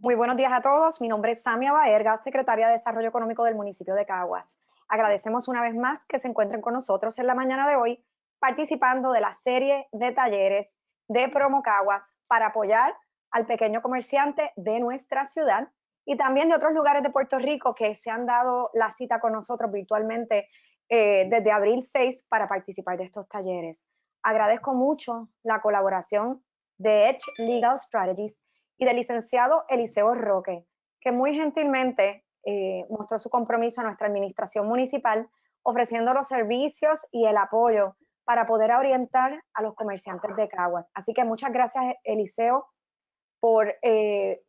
Muy buenos días a todos. Mi nombre es Samia Baerga, secretaria de Desarrollo Económico del municipio de Caguas. Agradecemos una vez más que se encuentren con nosotros en la mañana de hoy, participando de la serie de talleres de Promo Caguas para apoyar al pequeño comerciante de nuestra ciudad y también de otros lugares de Puerto Rico que se han dado la cita con nosotros virtualmente desde abril 6 para participar de estos talleres. Agradezco mucho la colaboración de Edge Legal Strategies y del licenciado Eliseo Roque, que muy gentilmente mostró su compromiso a nuestra administración municipal, ofreciendo los servicios y el apoyo para poder orientar a los comerciantes de Caguas. Así que muchas gracias, Eliseo, por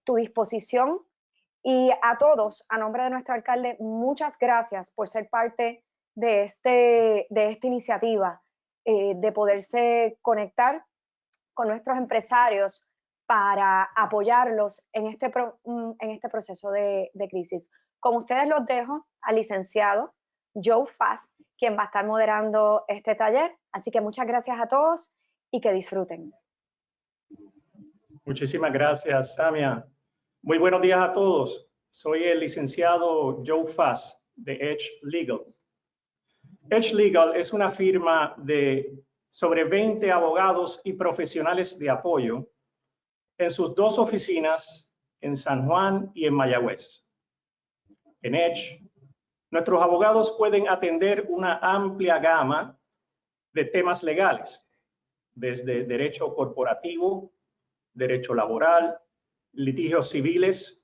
tu disposición, y a todos, a nombre de nuestro alcalde, muchas gracias por ser parte de esta iniciativa, de poderse conectar con nuestros empresarios para apoyarlos en este proceso de crisis. Con ustedes los dejo al licenciado Joe Fass, quien va a estar moderando este taller. Así que muchas gracias a todos y que disfruten. Muchísimas gracias, Samia. Muy buenos días a todos. Soy el licenciado Joe Fass de Edge Legal. Edge Legal es una firma de sobre 20 abogados y profesionales de apoyo en sus dos oficinas en San Juan y en Mayagüez. En Edge, nuestros abogados pueden atender una amplia gama de temas legales, desde derecho corporativo, derecho laboral, litigios civiles,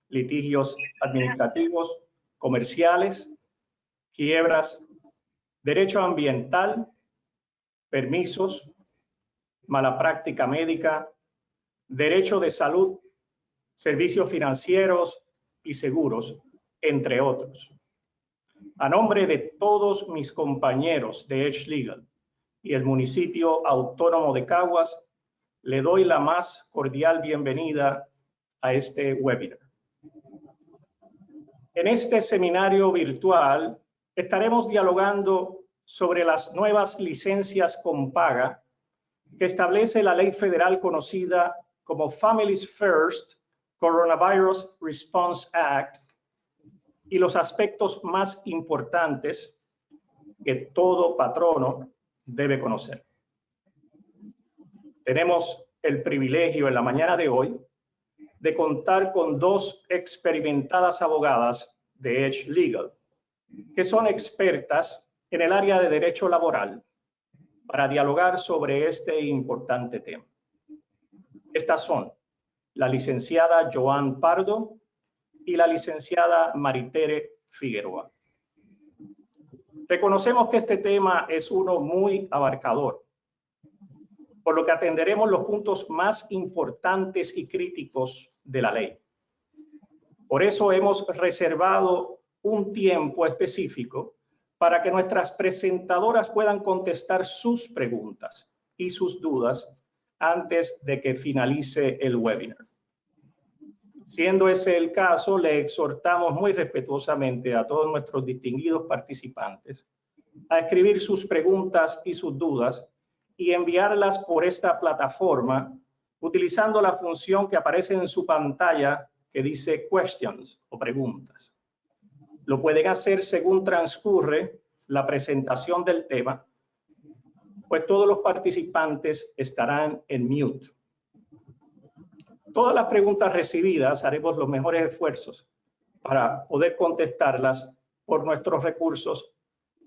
litigios administrativos, comerciales, quiebras, derecho ambiental, permisos, mala práctica médica, derecho de salud, servicios financieros y seguros, entre otros. A nombre de todos mis compañeros de Edge Legal y el municipio autónomo de Caguas, le doy la más cordial bienvenida a este webinar. En este seminario virtual estaremos dialogando sobre las nuevas licencias con paga que establece la ley federal conocida como Families First Coronavirus Response Act y los aspectos más importantes que todo patrono debe conocer. Tenemos el privilegio en la mañana de hoy de contar con dos experimentadas abogadas de Edge Legal, que son expertas en el área de derecho laboral, para dialogar sobre este importante tema. Estas son la licenciada Joan Pardo y la licenciada Maritere Figueroa. Reconocemos que este tema es uno muy abarcador, por lo que atenderemos los puntos más importantes y críticos de la ley. Por eso hemos reservado un tiempo específico para que nuestras presentadoras puedan contestar sus preguntas y sus dudas antes de que finalice el webinar. Siendo ese el caso, le exhortamos muy respetuosamente a todos nuestros distinguidos participantes a escribir sus preguntas y sus dudas y enviarlas por esta plataforma utilizando la función que aparece en su pantalla que dice Questions o preguntas. Lo pueden hacer según transcurre la presentación del tema, pues todos los participantes estarán en mute. Todas las preguntas recibidas haremos los mejores esfuerzos para poder contestarlas por nuestros recursos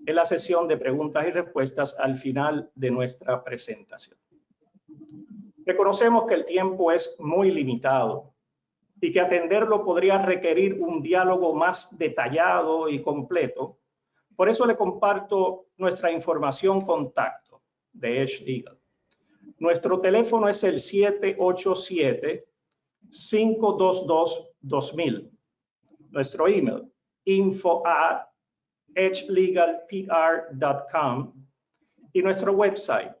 en la sesión de preguntas y respuestas al final de nuestra presentación. Reconocemos que el tiempo es muy limitado y que atenderlo podría requerir un diálogo más detallado y completo. Por eso le comparto nuestra información contacto de Edge Legal. Nuestro teléfono es el 787-522-2000. Nuestro email, info@edgelegalpr.com, y nuestro website,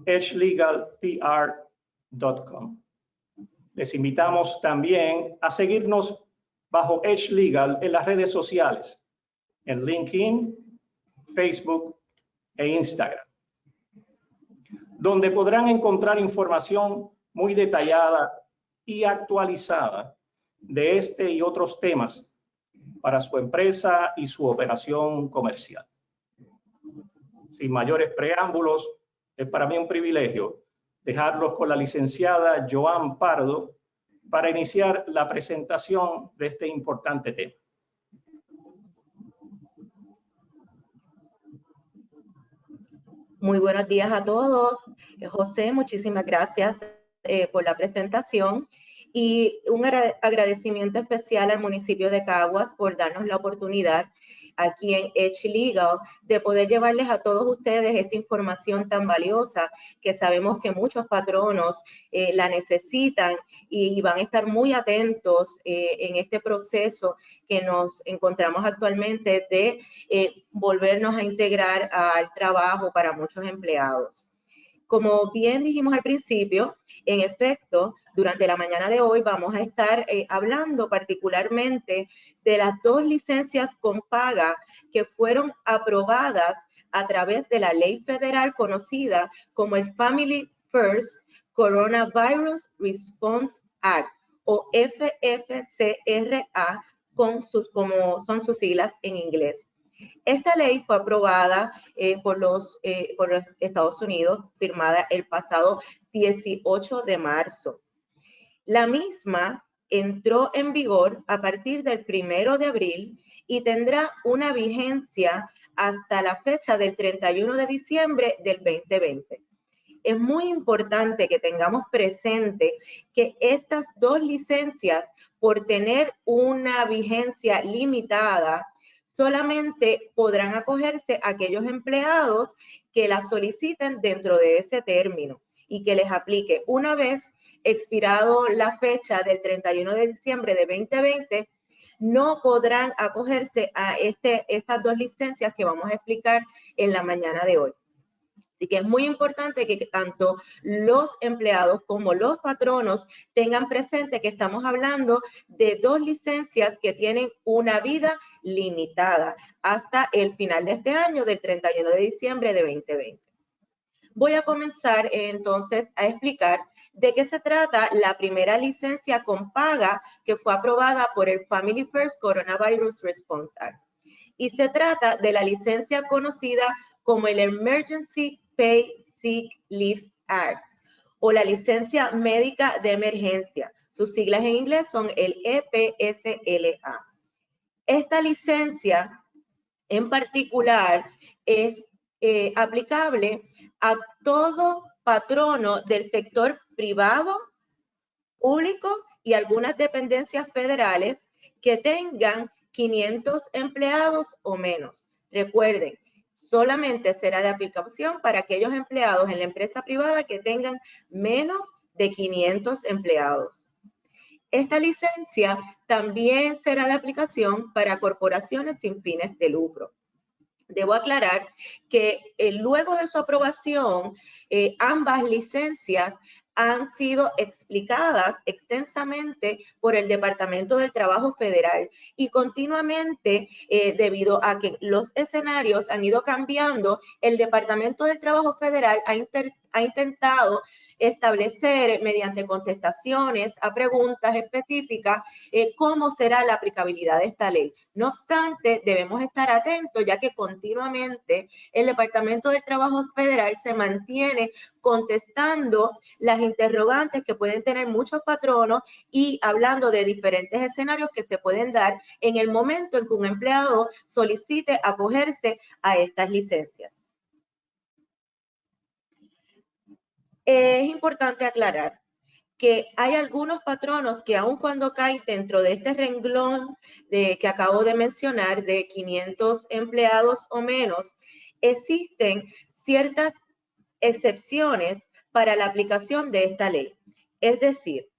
edgelegalpr.com. Les invitamos también a seguirnos bajo Edge Legal en las redes sociales, en LinkedIn, Facebook e Instagram, donde podrán encontrar información muy detallada y actualizada de este y otros temas para su empresa y su operación comercial. Sin mayores preámbulos, es para mí un privilegio dejarlos con la licenciada Joan Pardo para iniciar la presentación de este importante tema. Muy buenos días a todos. José, muchísimas gracias por la presentación y un agradecimiento especial al municipio de Caguas por darnos la oportunidad aquí en Edge Legal de poder llevarles a todos ustedes esta información tan valiosa que sabemos que muchos patronos la necesitan y van a estar muy atentos en este proceso que nos encontramos actualmente de volvernos a integrar al trabajo para muchos empleados. Como bien dijimos al principio, en efecto, durante la mañana de hoy vamos a estar hablando particularmente de las 2 licencias con paga que fueron aprobadas a través de la ley federal conocida como el Family First Coronavirus Response Act, o FFCRA, como son sus siglas en inglés. Esta ley fue aprobada por los Estados Unidos, firmada el pasado 18 de marzo. La misma entró en vigor a partir del 1 de abril y tendrá una vigencia hasta la fecha del 31 de diciembre del 2020. Es muy importante que tengamos presente que estas 2 licencias, por tener una vigencia limitada, solamente podrán acogerse aquellos empleados que la soliciten dentro de ese término y que les aplique una vez expirado la fecha del 31 de diciembre de 2020, no podrán acogerse a estas 2 licencias que vamos a explicar en la mañana de hoy. Así que es muy importante que tanto los empleados como los patronos tengan presente que estamos hablando de 2 licencias que tienen una vida limitada hasta el final de este año, del 31 de diciembre de 2020. Voy a comenzar entonces a explicar de qué se trata la primera licencia con paga que fue aprobada por el Family First Coronavirus Response Act. Y se trata de la licencia conocida como el Emergency Pay Sick Leave Act, o la licencia médica de emergencia. Sus siglas en inglés son el EPSLA. Esta licencia en particular es aplicable a todo patrono del sector privado, público y algunas dependencias federales que tengan 500 empleados o menos. Recuerden, solamente será de aplicación para aquellos empleados en la empresa privada que tengan menos de 500 empleados. Esta licencia también será de aplicación para corporaciones sin fines de lucro. Debo aclarar que luego de su aprobación, ambas licencias han sido explicadas extensamente por el Departamento del Trabajo Federal y continuamente, debido a que los escenarios han ido cambiando, el Departamento del Trabajo Federal ha intentado establecer mediante contestaciones a preguntas específicas cómo será la aplicabilidad de esta ley. No obstante, debemos estar atentos ya que continuamente el Departamento del Trabajo Federal se mantiene contestando las interrogantes que pueden tener muchos patronos y hablando de diferentes escenarios que se pueden dar en el momento en que un empleado solicite acogerse a estas licencias. Es importante aclarar que hay algunos patronos que aun cuando caen dentro de este renglón que acabo de mencionar de 500 empleados o menos, existen ciertas excepciones para la aplicación de esta ley. Es decir,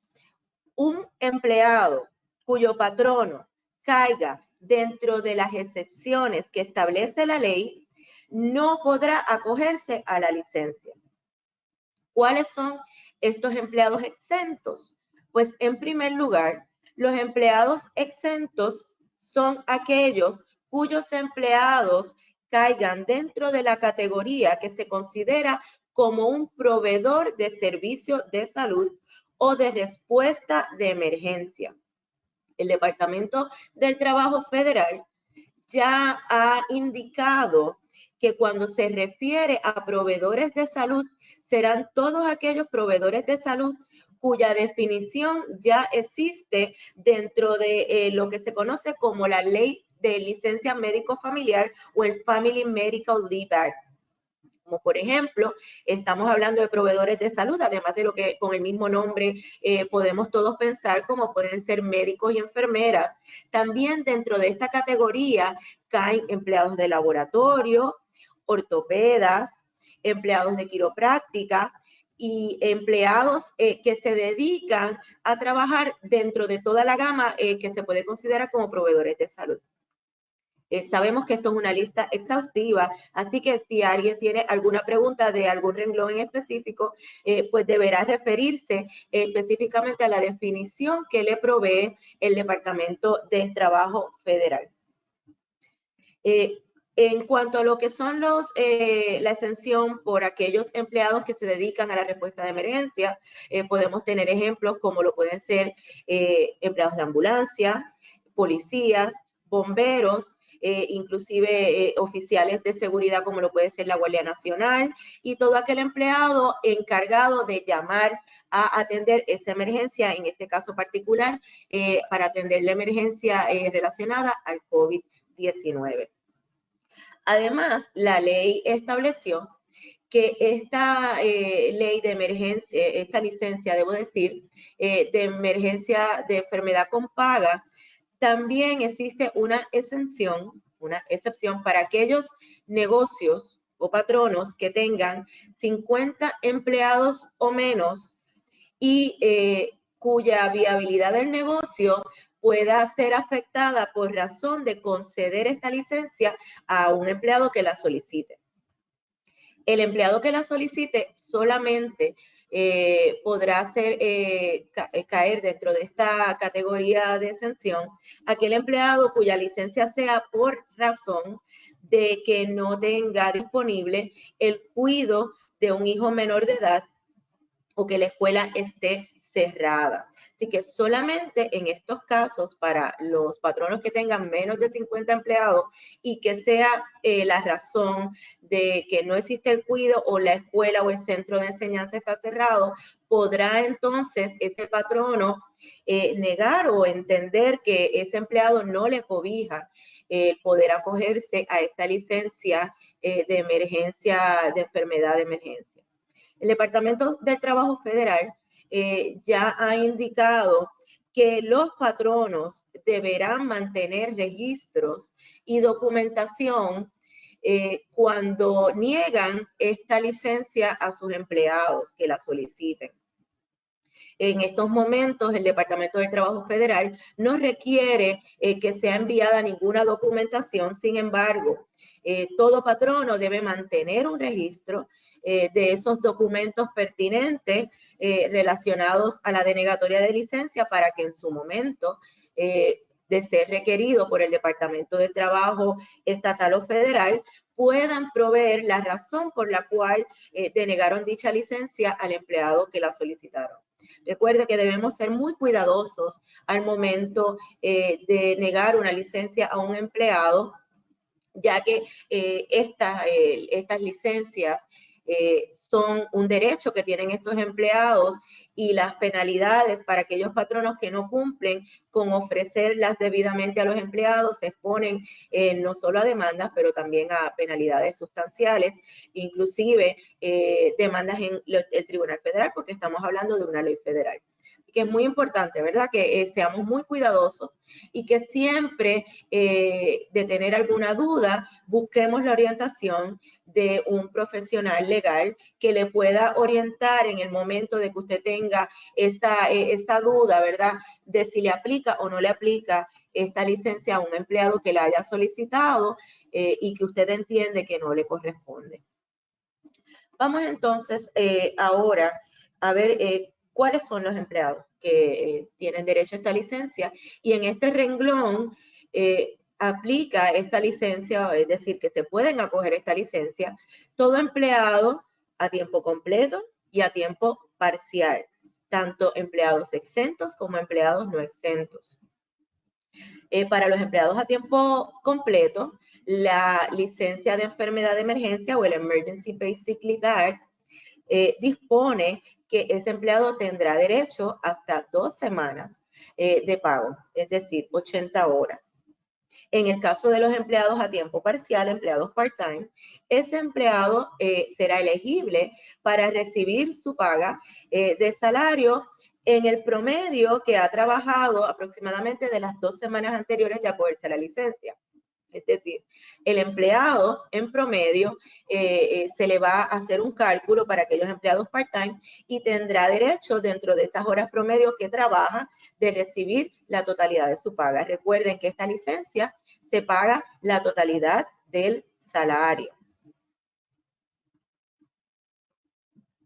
un empleado cuyo patrono caiga dentro de las excepciones que establece la ley no podrá acogerse a la licencia. ¿Cuáles son estos empleados exentos? Pues en primer lugar, los empleados exentos son aquellos cuyos empleados caigan dentro de la categoría que se considera como un proveedor de servicios de salud o de respuesta de emergencia. El Departamento del Trabajo Federal ya ha indicado que cuando se refiere a proveedores de salud, serán todos aquellos proveedores de salud cuya definición ya existe dentro de lo que se conoce como la Ley de Licencia Médico Familiar o el Family Medical Leave Act. Como por ejemplo, estamos hablando de proveedores de salud, además de lo que con el mismo nombre podemos todos pensar, como pueden ser médicos y enfermeras. También dentro de esta categoría caen empleados de laboratorio, ortopedas, empleados de quiropráctica y empleados que se dedican a trabajar dentro de toda la gama que se puede considerar como proveedores de salud. Sabemos que esto es una lista exhaustiva, así que si alguien tiene alguna pregunta de algún renglón en específico, pues deberá referirse específicamente a la definición que le provee el Departamento del Trabajo Federal. En cuanto a lo que son la exención por aquellos empleados que se dedican a la respuesta de emergencia, podemos tener ejemplos como lo pueden ser empleados de ambulancia, policías, bomberos, inclusive oficiales de seguridad como lo puede ser la Guardia Nacional y todo aquel empleado encargado de llamar a atender esa emergencia, en este caso particular, para atender la emergencia relacionada al COVID-19. Además, la ley estableció que esta ley de emergencia, esta licencia, debo decir, de emergencia de enfermedad con paga, también existe una excepción para aquellos negocios o patronos que tengan 50 empleados o menos y cuya viabilidad del negocio pueda ser afectada por razón de conceder esta licencia a un empleado que la solicite. El empleado que la solicite solamente podrá caer dentro de esta categoría de exención aquel empleado cuya licencia sea por razón de que no tenga disponible el cuidado de un hijo menor de edad o que la escuela esté cerrada. Así que solamente en estos casos, para los patronos que tengan menos de 50 empleados y que sea la razón de que no existe el cuidado o la escuela o el centro de enseñanza está cerrado, podrá entonces ese patrono negar o entender que ese empleado no le cobija poder acogerse a esta licencia de emergencia, de enfermedad de emergencia. El Departamento del Trabajo Federal ya ha indicado que los patronos deberán mantener registros y documentación cuando niegan esta licencia a sus empleados que la soliciten. En estos momentos, el Departamento del Trabajo Federal no requiere que sea enviada ninguna documentación. Sin embargo, todo patrono debe mantener un registro de esos documentos pertinentes relacionados a la denegatoria de licencia para que en su momento de ser requerido por el Departamento del Trabajo estatal o federal, puedan proveer la razón por la cual denegaron dicha licencia al empleado que la solicitaron. Recuerde que debemos ser muy cuidadosos al momento de negar una licencia a un empleado, ya que estas licencias son un derecho que tienen estos empleados y las penalidades para aquellos patronos que no cumplen con ofrecerlas debidamente a los empleados se exponen no solo a demandas, pero también a penalidades sustanciales, inclusive demandas en el Tribunal Federal, porque estamos hablando de una ley federal. Que es muy importante, ¿verdad? Que seamos muy cuidadosos y que siempre de tener alguna duda busquemos la orientación de un profesional legal que le pueda orientar en el momento de que usted tenga esa duda, ¿verdad? De si le aplica o no le aplica esta licencia a un empleado que la haya solicitado y que usted entiende que no le corresponde. Vamos entonces ahora a ver cuáles son los empleados que tienen derecho a esta licencia y en este renglón aplica esta licencia, es decir, que se pueden acoger esta licencia, todo empleado a tiempo completo y a tiempo parcial, tanto empleados exentos como empleados no exentos. Para los empleados a tiempo completo, la licencia de enfermedad de emergencia o el Emergency Paid Sick Leave Act dispone que ese empleado tendrá derecho hasta 2 semanas de pago, es decir, 80 horas. En el caso de los empleados a tiempo parcial, empleados part-time, ese empleado será elegible para recibir su paga de salario en el promedio que ha trabajado aproximadamente de las 2 semanas anteriores de acogerse a la licencia. Es decir, el empleado en promedio se le va a hacer un cálculo para aquellos empleados part-time y tendrá derecho dentro de esas horas promedio que trabaja de recibir la totalidad de su paga. Recuerden que esta licencia se paga la totalidad del salario.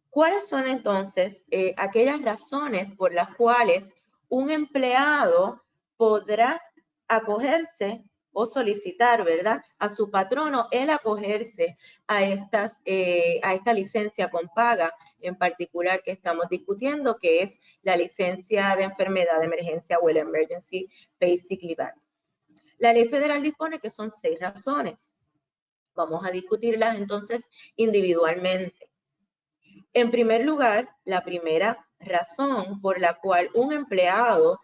¿Cuáles son entonces aquellas razones por las cuales un empleado podrá acogerse o solicitar, ¿verdad?, a su patrono el acogerse a esta licencia con paga en particular que estamos discutiendo, que es la licencia de enfermedad de emergencia o el Emergency Paid Sick Leave Act? La ley federal dispone que son 6 razones. Vamos a discutirlas entonces individualmente. En primer lugar, la primera razón por la cual un empleado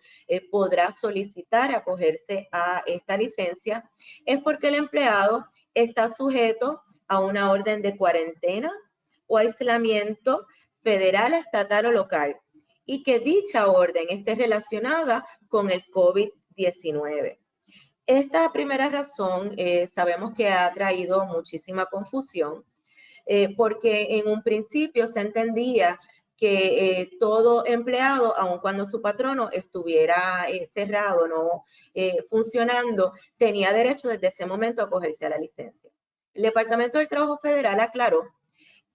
podrá solicitar acogerse a esta licencia es porque el empleado está sujeto a una orden de cuarentena o aislamiento federal, estatal o local y que dicha orden esté relacionada con el COVID-19. Esta primera razón sabemos que ha traído muchísima confusión porque en un principio se entendía que todo empleado, aun cuando su patrono estuviera cerrado, no funcionando, tenía derecho desde ese momento a acogerse a la licencia. El Departamento del Trabajo Federal aclaró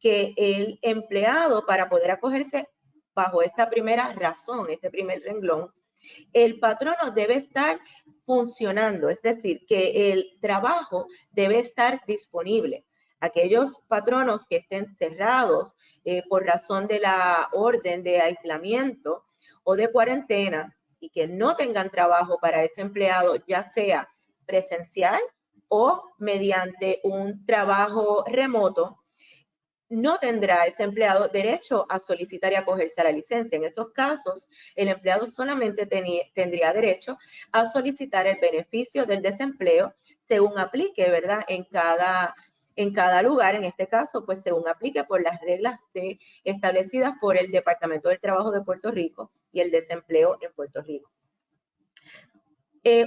que el empleado, para poder acogerse bajo esta primera razón, este primer renglón, el patrono debe estar funcionando, es decir, que el trabajo debe estar disponible. Aquellos patronos que estén cerrados por razón de la orden de aislamiento o de cuarentena y que no tengan trabajo para ese empleado, ya sea presencial o mediante un trabajo remoto, no tendrá ese empleado derecho a solicitar y acogerse a la licencia. En esos casos, el empleado solamente tendría derecho a solicitar el beneficio del desempleo según aplique, ¿verdad? En cada lugar, en este caso, pues según aplique por las reglas establecidas por el Departamento del Trabajo de Puerto Rico y el desempleo en Puerto Rico.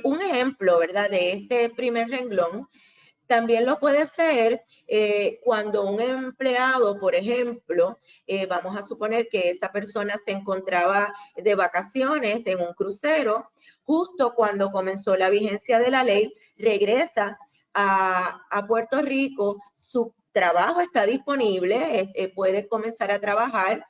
Un ejemplo, ¿verdad?, de este primer renglón también lo puede ser cuando un empleado, por ejemplo, vamos a suponer que esa persona se encontraba de vacaciones en un crucero, justo cuando comenzó la vigencia de la ley, regresa a Puerto Rico, su trabajo está disponible, puede comenzar a trabajar,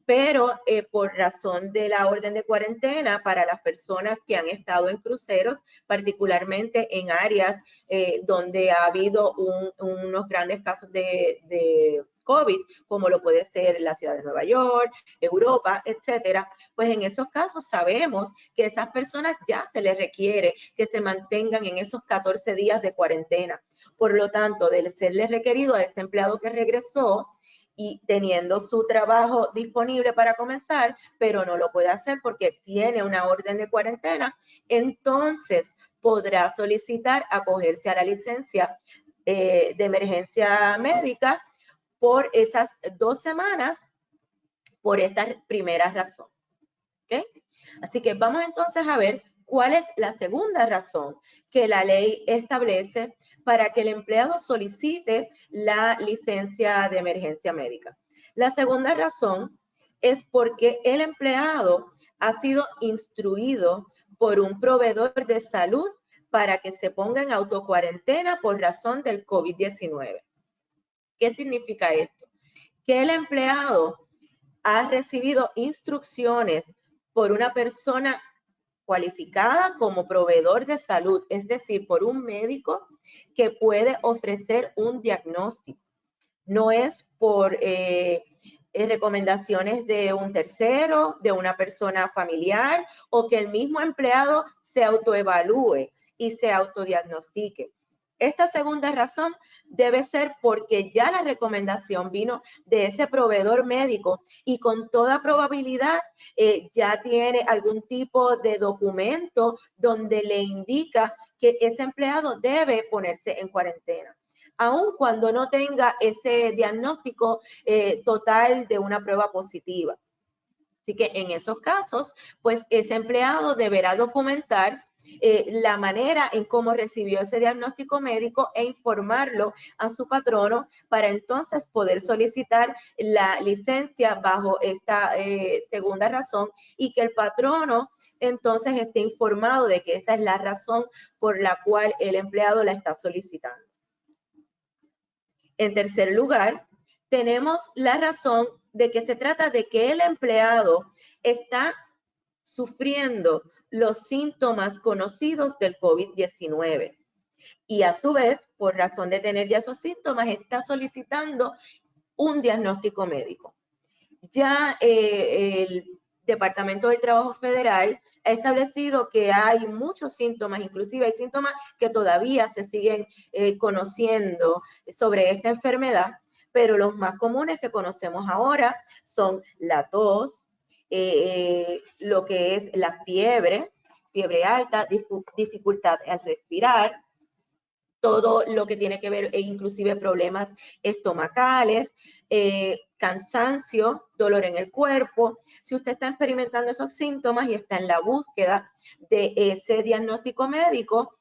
pero por razón de la orden de cuarentena para las personas que han estado en cruceros, particularmente en áreas donde ha habido unos grandes casos de COVID, como lo puede ser la ciudad de Nueva York, Europa, etcétera, pues en esos casos sabemos que a esas personas ya se les requiere que se mantengan en esos 14 días de cuarentena. Por lo tanto, de serles requerido a este empleado que regresó, y teniendo su trabajo disponible para comenzar, pero no lo puede hacer porque tiene una orden de cuarentena, entonces podrá solicitar acogerse a la licencia de emergencia médica por esas 2 semanas por esta primera razón. ¿Okay? Así que vamos entonces a ver cuál es la segunda razón que la ley establece para que el empleado solicite la licencia de emergencia médica. La segunda razón es porque el empleado ha sido instruido por un proveedor de salud para que se ponga en autocuarentena por razón del COVID-19. ¿Qué significa esto? Que el empleado ha recibido instrucciones por una persona cualificada como proveedor de salud, es decir, por un médico que puede ofrecer un diagnóstico. No es por recomendaciones de un tercero, de una persona familiar, o que el mismo empleado se autoevalúe y se autodiagnostique. Esta segunda razón debe ser porque ya la recomendación vino de ese proveedor médico y con toda probabilidad ya tiene algún tipo de documento donde le indica que ese empleado debe ponerse en cuarentena, aun cuando no tenga ese diagnóstico total de una prueba positiva. Así que en esos casos, pues ese empleado deberá documentar la manera en cómo recibió ese diagnóstico médico e informarlo a su patrono para entonces poder solicitar la licencia bajo esta segunda razón y que el patrono entonces esté informado de que esa es la razón por la cual el empleado la está solicitando. En tercer lugar, tenemos la razón de que se trata de que el empleado está sufriendo los síntomas conocidos del COVID-19 y a su vez, por razón de tener ya esos síntomas, está solicitando un diagnóstico médico. Ya el Departamento del Trabajo Federal ha establecido que hay muchos síntomas, inclusive hay síntomas que todavía se siguen conociendo sobre esta enfermedad, pero los más comunes que conocemos ahora son la tos, lo que es la fiebre alta, dificultad al respirar, todo lo que tiene que ver e inclusive problemas estomacales, cansancio, dolor en el cuerpo. Si usted está experimentando esos síntomas y está en la búsqueda de ese diagnóstico médico,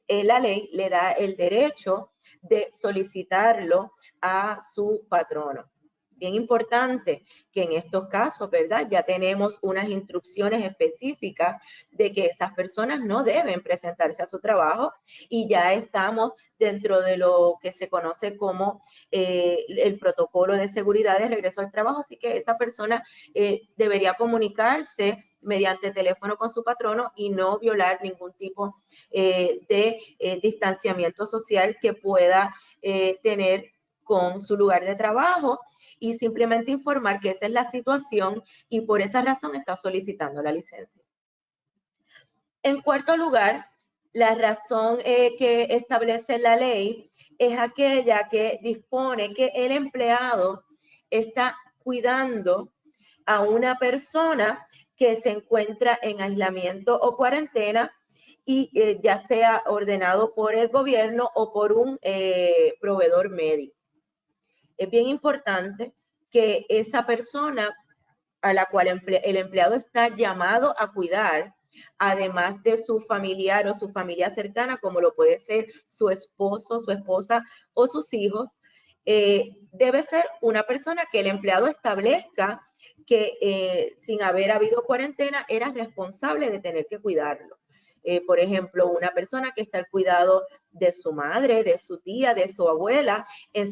la ley le da el derecho de solicitarlo a su patrono. Bien importante que en estos casos, ¿verdad? Ya tenemos unas instrucciones específicas de que esas personas no deben presentarse a su trabajo y ya estamos dentro de lo que se conoce como el protocolo de seguridad de regreso al trabajo, así que esa persona debería comunicarse mediante teléfono con su patrono y no violar ningún tipo de distanciamiento social que pueda tener con su lugar de trabajo y simplemente informar que esa es la situación y por esa razón está solicitando la licencia. En cuarto lugar, la razón que establece la ley es aquella que dispone que el empleado está cuidando a una persona que se encuentra en aislamiento o cuarentena y ya sea ordenado por el gobierno o por un proveedor médico. Es bien importante que esa persona a la cual el empleado está llamado a cuidar, además de su familiar o su familia cercana, como lo puede ser su esposo, su esposa o sus hijos, debe ser una persona que el empleado establezca que sin haber habido cuarentena era responsable de tener que cuidarlo. Por ejemplo, una persona que está al cuidado de su madre, de su tía, de su abuela, en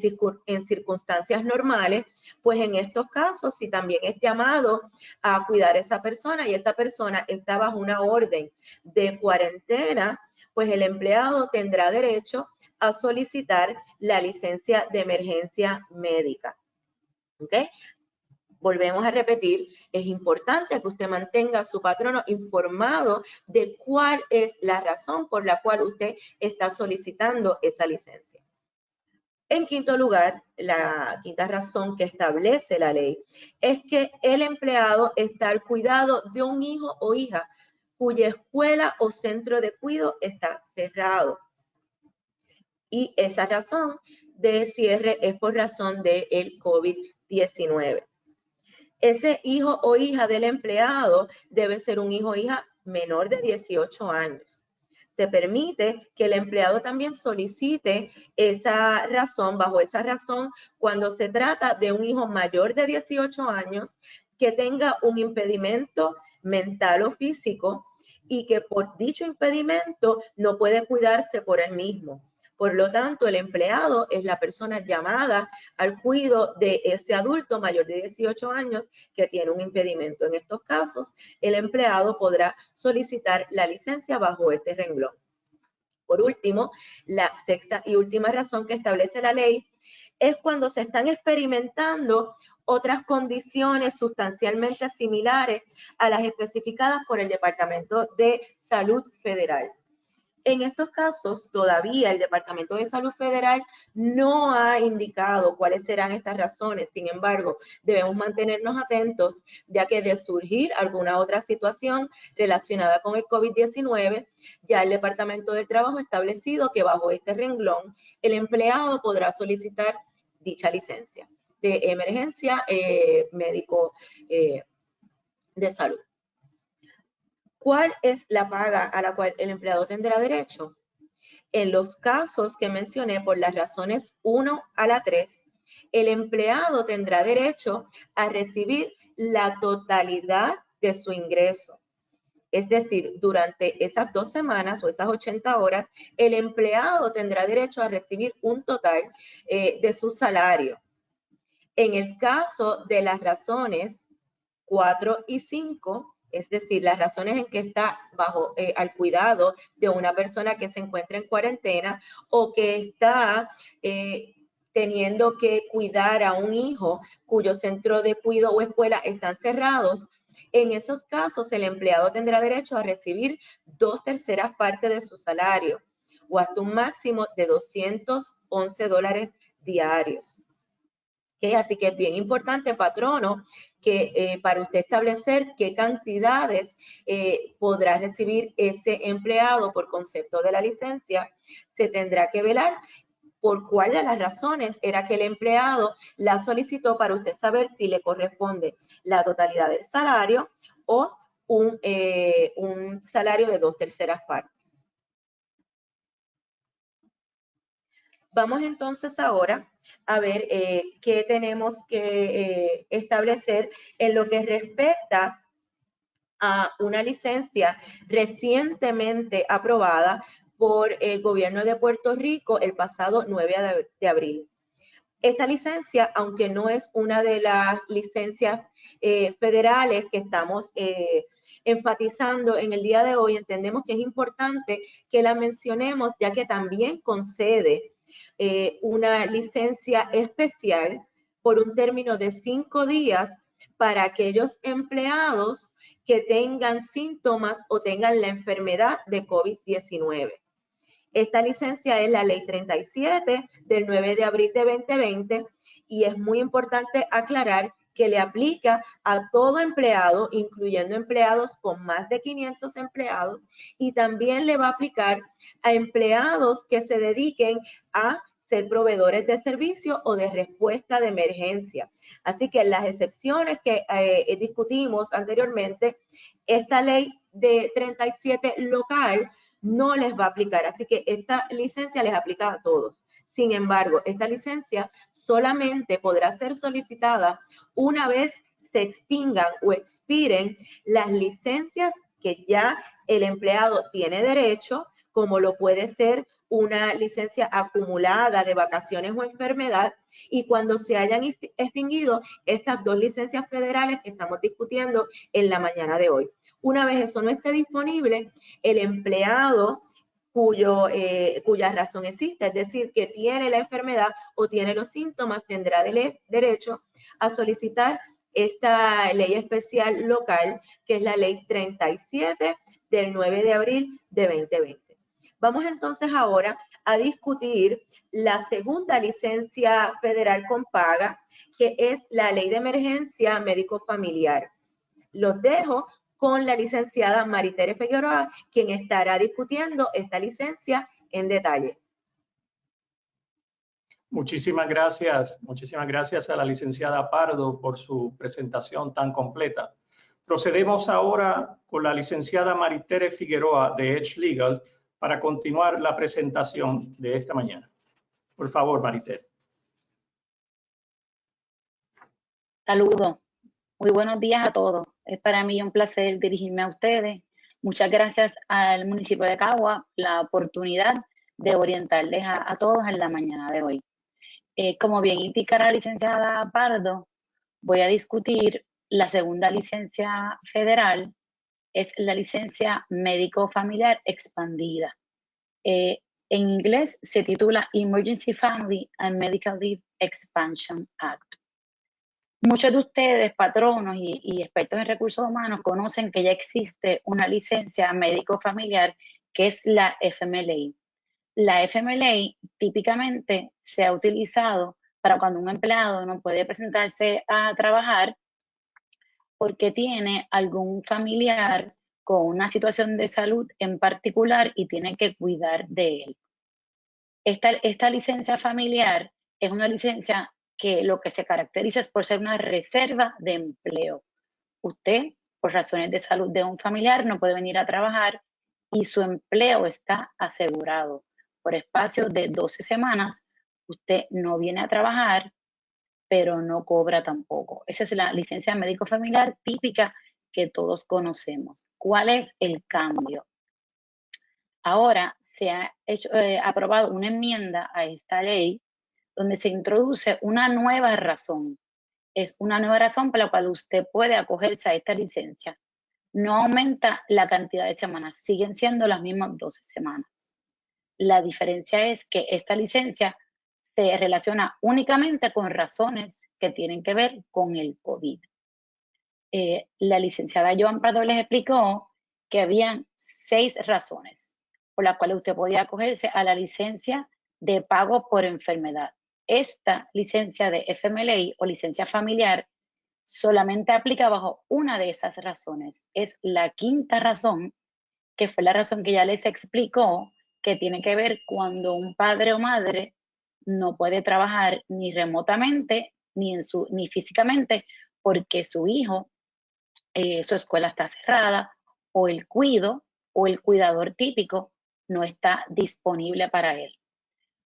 circunstancias normales, pues en estos casos, si también es llamado a cuidar a esa persona y esa persona está bajo una orden de cuarentena, pues el empleado tendrá derecho a solicitar la licencia de emergencia médica. ¿Ok? Volvemos a repetir, es importante que usted mantenga a su patrono informado de cuál es la razón por la cual usted está solicitando esa licencia. En quinto lugar, la quinta razón que establece la ley es que el empleado está al cuidado de un hijo o hija cuya escuela o centro de cuidado está cerrado. Y esa razón de cierre es por razón del COVID-19. Ese hijo o hija del empleado debe ser un hijo o hija menor de 18 años. Se permite que el empleado también solicite esa razón, bajo esa razón, cuando se trata de un hijo mayor de 18 años que tenga un impedimento mental o físico y que por dicho impedimento no puede cuidarse por él mismo. Por lo tanto, el empleado es la persona llamada al cuidado de ese adulto mayor de 18 años que tiene un impedimento. En estos casos, el empleado podrá solicitar la licencia bajo este renglón. Por último, la sexta y última razón que establece la ley es cuando se están experimentando otras condiciones sustancialmente similares a las especificadas por el Departamento de Salud Federal. En estos casos, todavía el Departamento de Salud Federal no ha indicado cuáles serán estas razones. Sin embargo, debemos mantenernos atentos, ya que de surgir alguna otra situación relacionada con el COVID-19, ya el Departamento del Trabajo ha establecido que bajo este renglón, el empleado podrá solicitar dicha licencia de emergencia médico de salud. ¿Cuál es la paga a la cual el empleado tendrá derecho? En los casos que mencioné por las razones 1 a la 3, el empleado tendrá derecho a recibir la totalidad de su ingreso. Es decir, durante esas 2 semanas o esas 80 horas, el empleado tendrá derecho a recibir un total de su salario. En el caso de las razones 4 y 5, es decir, las razones en que está bajo al cuidado de una persona que se encuentra en cuarentena o que está teniendo que cuidar a un hijo cuyo centro de cuidado o escuela están cerrados, en esos casos el empleado tendrá derecho a recibir 2/3 partes de su salario o hasta un máximo de $211 diarios. ¿Okay? Así que es bien importante, patrono, que para usted establecer qué cantidades podrá recibir ese empleado por concepto de la licencia, se tendrá que velar por cuál de las razones era que el empleado la solicitó para usted saber si le corresponde la totalidad del salario o un salario de 2/3 partes. Vamos entonces ahora a ver qué tenemos que establecer en lo que respecta a una licencia recientemente aprobada por el gobierno de Puerto Rico el pasado 9 de abril. Esta licencia, aunque no es una de las licencias federales que estamos enfatizando en el día de hoy, entendemos que es importante que la mencionemos, ya que también concede una licencia especial por un término de 5 días para aquellos empleados que tengan síntomas o tengan la enfermedad de COVID-19. Esta licencia es la Ley 37 del 9 de abril de 2020 y es muy importante aclarar que le aplica a todo empleado, incluyendo empleados con más de 500 empleados, y también le va a aplicar a empleados que se dediquen a ser proveedores de servicio o de respuesta de emergencia. Así que las excepciones que discutimos anteriormente, esta ley de 37 local no les va a aplicar. Así que esta licencia les aplica a todos. Sin embargo, esta licencia solamente podrá ser solicitada una vez se extingan o expiren las licencias que ya el empleado tiene derecho, como lo puede ser una licencia acumulada de vacaciones o enfermedad, y cuando se hayan extinguido estas 2 licencias federales que estamos discutiendo en la mañana de hoy. Una vez eso no esté disponible, el empleado cuya razón existe, es decir, que tiene la enfermedad o tiene los síntomas, tendrá derecho a solicitar esta ley especial local, que es la Ley 37 del 9 de abril de 2020. Vamos entonces ahora a discutir la segunda licencia federal con paga, que es la Ley de Emergencia Médico Familiar. Los dejo con la licenciada Maritere Figueroa, quien estará discutiendo esta licencia en detalle. Muchísimas gracias a la licenciada Pardo por su presentación tan completa. Procedemos ahora con la licenciada Maritere Figueroa de Edge Legal para continuar la presentación de esta mañana. Por favor, Maritere. Saludos. Muy buenos días a todos. Es para mí un placer dirigirme a ustedes. Muchas gracias al municipio de Caguas la oportunidad de orientarles a todos en la mañana de hoy. Como bien indica la licenciada Pardo, voy a discutir la segunda licencia federal, es la licencia médico familiar expandida. En inglés se titula Emergency Family and Medical Leave Expansion Act. Muchos de ustedes, patronos y expertos en recursos humanos, conocen que ya existe una licencia médico familiar que es la FMLA. La FMLA típicamente se ha utilizado para cuando un empleado no puede presentarse a trabajar porque tiene algún familiar con una situación de salud en particular y tiene que cuidar de él. Esta licencia familiar es una licencia que lo que se caracteriza es por ser una reserva de empleo. Usted, por razones de salud de un familiar, no puede venir a trabajar y su empleo está asegurado. Por espacio de 12 semanas, usted no viene a trabajar, pero no cobra tampoco. Esa es la licencia médico familiar típica que todos conocemos. ¿Cuál es el cambio? Ahora se ha aprobado una enmienda a esta ley donde se introduce una nueva razón. Es una nueva razón por la cual usted puede acogerse a esta licencia. No aumenta la cantidad de semanas, siguen siendo las mismas 12 semanas. La diferencia es que esta licencia se relaciona únicamente con razones que tienen que ver con el COVID. La licenciada Joan Prado les explicó que habían 6 razones por las cuales usted podía acogerse a la licencia de pago por enfermedad. Esta licencia de FMLA o licencia familiar solamente aplica bajo una de esas razones. Es la quinta razón, que fue la razón que ya les explicó, que tiene que ver cuando un padre o madre no puede trabajar ni remotamente ni físicamente porque su hijo, su escuela está cerrada o el cuidador típico no está disponible para él.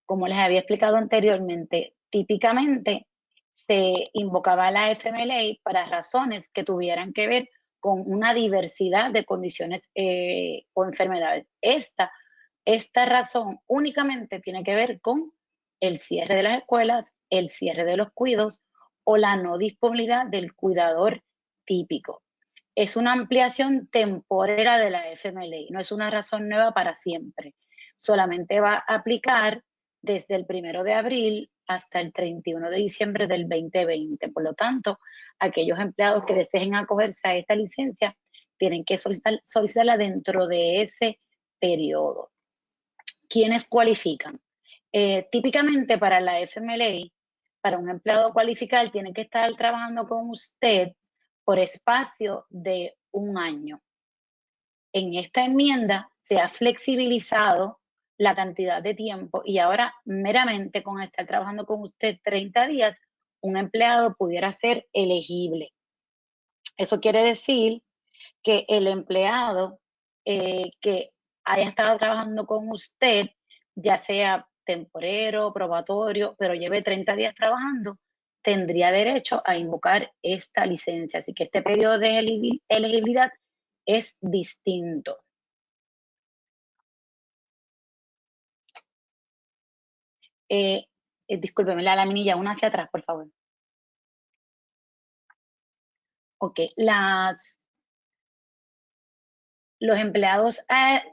Como les había explicado anteriormente, típicamente se invocaba la FMLA para razones que tuvieran que ver con una diversidad de condiciones o enfermedades. Esta razón únicamente tiene que ver con el cierre de las escuelas, el cierre de los cuidos o la no disponibilidad del cuidador típico. Es una ampliación temporera de la FMLA, no es una razón nueva para siempre. Solamente va a aplicar desde el 1 de abril hasta el 31 de diciembre del 2020. Por lo tanto, aquellos empleados que deseen acogerse a esta licencia tienen que solicitarla dentro de ese periodo. ¿Quiénes cualifican? Típicamente para la FMLA, para un empleado cualificar, tiene que estar trabajando con usted por espacio de 1 año. En esta enmienda se ha flexibilizado la cantidad de tiempo y ahora meramente con estar trabajando con usted 30 días, un empleado pudiera ser elegible. Eso quiere decir que el empleado que haya estado trabajando con usted, ya sea temporero, probatorio, pero lleve 30 días trabajando, tendría derecho a invocar esta licencia. Así que este periodo de elegibilidad es distinto. Discúlpeme, la laminilla, una hacia atrás, por favor. Ok, los empleados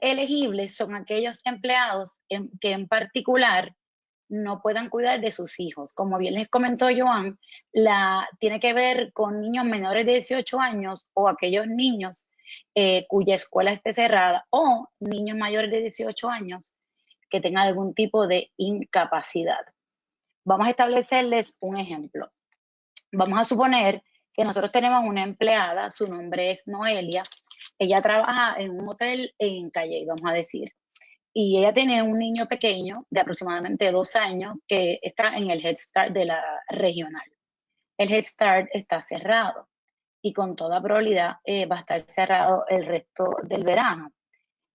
elegibles son aquellos empleados que en particular no puedan cuidar de sus hijos. Como bien les comentó Joan, tiene que ver con niños menores de 18 años o aquellos niños cuya escuela esté cerrada o niños mayores de 18 años que tengan algún tipo de incapacidad. Vamos a establecerles un ejemplo. Vamos a suponer que nosotros tenemos una empleada, su nombre es Noelia, ella trabaja en un hotel en Calle, vamos a decir, y ella tiene un niño pequeño de aproximadamente 2 años que está en el Head Start de la regional. El Head Start está cerrado y con toda probabilidad va a estar cerrado el resto del verano.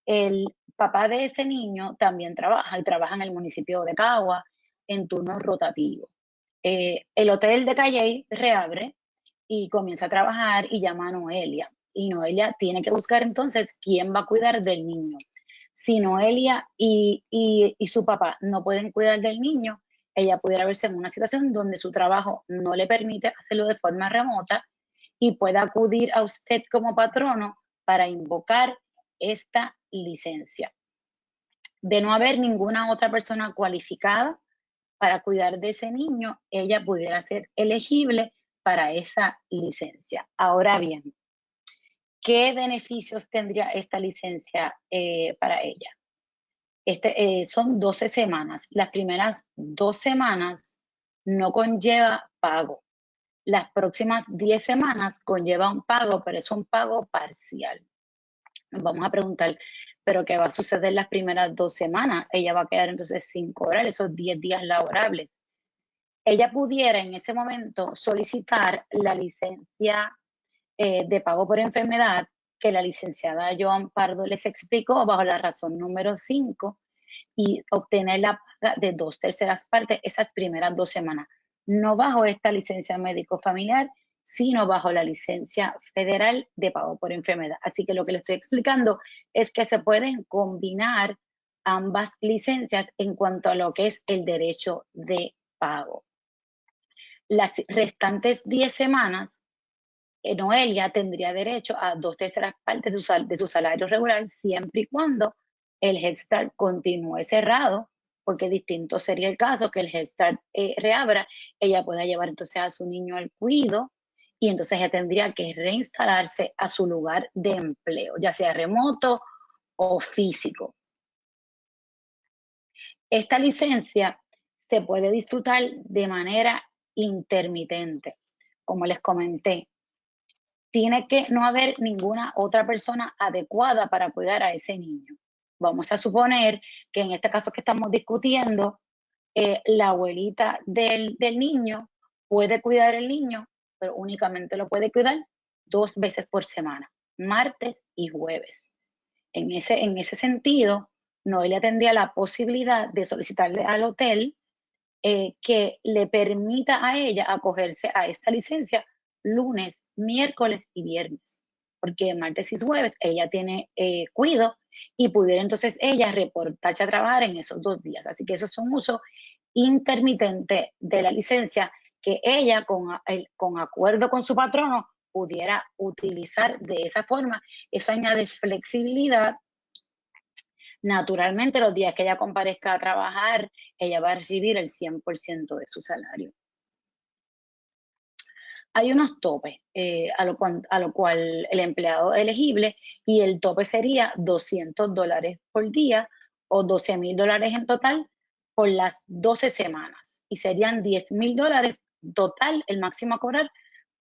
El papá de ese niño también trabaja y trabaja en el municipio de Cagua en turnos rotativos. El hotel de Calle reabre y comienza a trabajar y llama a Noelia. Y Noelia tiene que buscar entonces quién va a cuidar del niño. Si Noelia y su papá no pueden cuidar del niño, ella pudiera verse en una situación donde su trabajo no le permite hacerlo de forma remota y pueda acudir a usted como patrono para invocar esta licencia. De no haber ninguna otra persona cualificada para cuidar de ese niño, ella pudiera ser elegible para esa licencia. Ahora bien, ¿qué beneficios tendría esta licencia para ella? Son 12 semanas. Las primeras 2 semanas no conlleva pago. Las próximas 10 semanas conlleva un pago, pero es un pago parcial. Nos vamos a preguntar, ¿pero qué va a suceder las primeras 2 semanas? Ella va a quedar entonces sin cobrar esos 10 días laborables. Ella pudiera en ese momento solicitar la licencia de pago por enfermedad que la licenciada Joan Pardo les explicó bajo la razón número 5 y obtener la paga de 2/3 partes esas primeras 2 semanas. No bajo esta licencia médico familiar, sino bajo la licencia federal de pago por enfermedad. Así que lo que le estoy explicando es que se pueden combinar ambas licencias en cuanto a lo que es el derecho de pago. Las restantes 10 semanas, Noelia tendría derecho a 2/3 partes de su salario regular siempre y cuando el Head Start continúe cerrado, porque distinto sería el caso que el Head Start reabra, ella pueda llevar entonces a su niño al cuido y entonces ella tendría que reinstalarse a su lugar de empleo, ya sea remoto o físico. Esta licencia se puede disfrutar de manera intermitente. Como les comenté, tiene que no haber ninguna otra persona adecuada para cuidar a ese niño. Vamos a suponer que en este caso que estamos discutiendo, la abuelita del niño puede cuidar el niño, pero únicamente lo puede cuidar 2 veces por semana, martes y jueves. En ese sentido, Noelia tendría la posibilidad de solicitarle al hotel que le permita a ella acogerse a esta licencia lunes, miércoles y viernes, porque martes y jueves ella tiene cuido y pudiera entonces ella reportarse a trabajar en esos 2 días. Así que eso es un uso intermitente de la licencia que ella con acuerdo con su patrono pudiera utilizar de esa forma. Eso añade flexibilidad. Naturalmente, los días que ella comparezca a trabajar, ella va a recibir el 100% de su salario. Hay unos topes a lo cual el empleado elegible y el tope sería $200 por día o $12,000 en total por las 12 semanas y serían $10,000 total el máximo a cobrar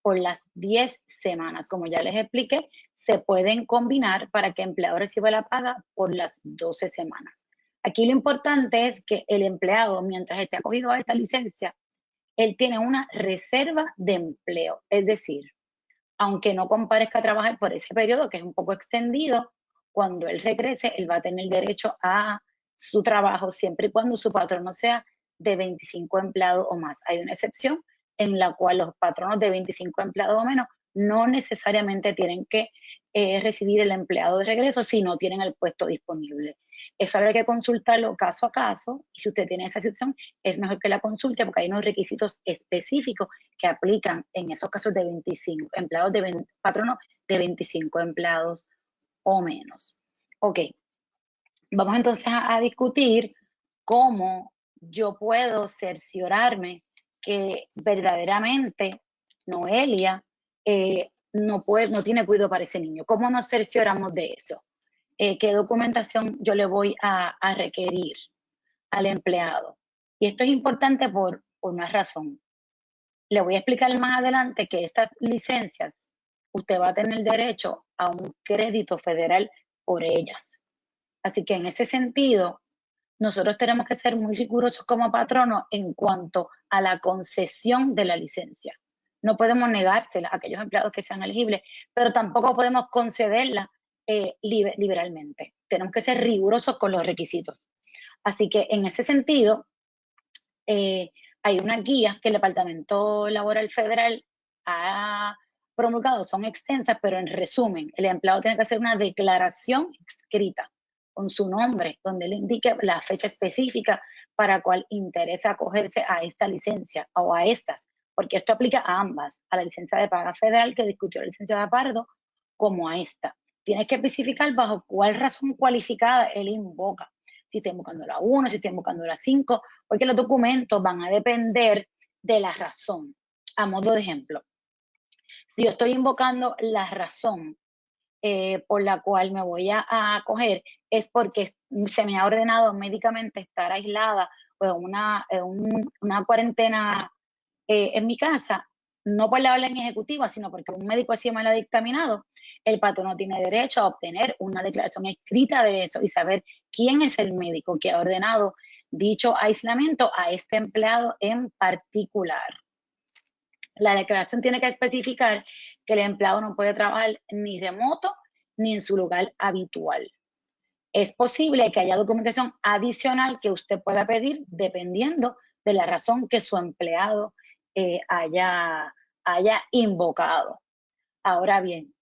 por las 10 semanas. Como ya les expliqué, se pueden combinar para que el empleado reciba la paga por las 12 semanas. Aquí lo importante es que el empleado, mientras esté acogido a esta licencia, él tiene una reserva de empleo. Es decir, aunque no comparezca a trabajar por ese periodo, que es un poco extendido, cuando él regrese, él va a tener derecho a su trabajo siempre y cuando su patrono sea de 25 empleados o más. Hay una excepción en la cual los patronos de 25 empleados o menos no necesariamente tienen que recibir el empleado de regreso si no tienen el puesto disponible. Eso habrá que consultarlo caso a caso y si usted tiene esa excepción es mejor que la consulte porque hay unos requisitos específicos que aplican en esos casos de 25 empleados, patronos de 25 empleados o menos. Ok, vamos entonces a discutir cómo yo puedo cerciorarme que verdaderamente Noelia no tiene cuidado para ese niño. ¿Cómo nos cercioramos de eso? ¿Qué documentación yo le voy a requerir al empleado? Y esto es importante por una razón. Le voy a explicar más adelante que estas licencias, usted va a tener derecho a un crédito federal por ellas. Así que en ese sentido, nosotros tenemos que ser muy rigurosos como patronos en cuanto a la concesión de la licencia. No podemos negársela a aquellos empleados que sean elegibles, pero tampoco podemos concederla liberalmente. Tenemos que ser rigurosos con los requisitos. Así que en ese sentido, hay unas guías que el Departamento Laboral Federal ha promulgado, son extensas, pero en resumen, el empleado tiene que hacer una declaración escrita con su nombre, donde le indique la fecha específica para cual interesa acogerse a esta licencia o a estas, porque esto aplica a ambas, a la licencia de paga federal que discutió la licenciada Pardo, como a esta. Tienes que especificar bajo cuál razón cualificada él invoca. Si está invocando la 1, si está invocando la 5, porque los documentos van a depender de la razón. A modo de ejemplo, yo estoy invocando la razón por la cual me voy a acoger, es porque se me ha ordenado médicamente estar aislada o una cuarentena en mi casa, no por la orden ejecutiva, sino porque un médico así me lo ha dictaminado. El patrono tiene derecho a obtener una declaración escrita de eso y saber quién es el médico que ha ordenado dicho aislamiento a este empleado en particular. La declaración tiene que especificar que el empleado no puede trabajar ni remoto ni en su lugar habitual. Es posible que haya documentación adicional que usted pueda pedir dependiendo de la razón que su empleado haya invocado. Ahora bien,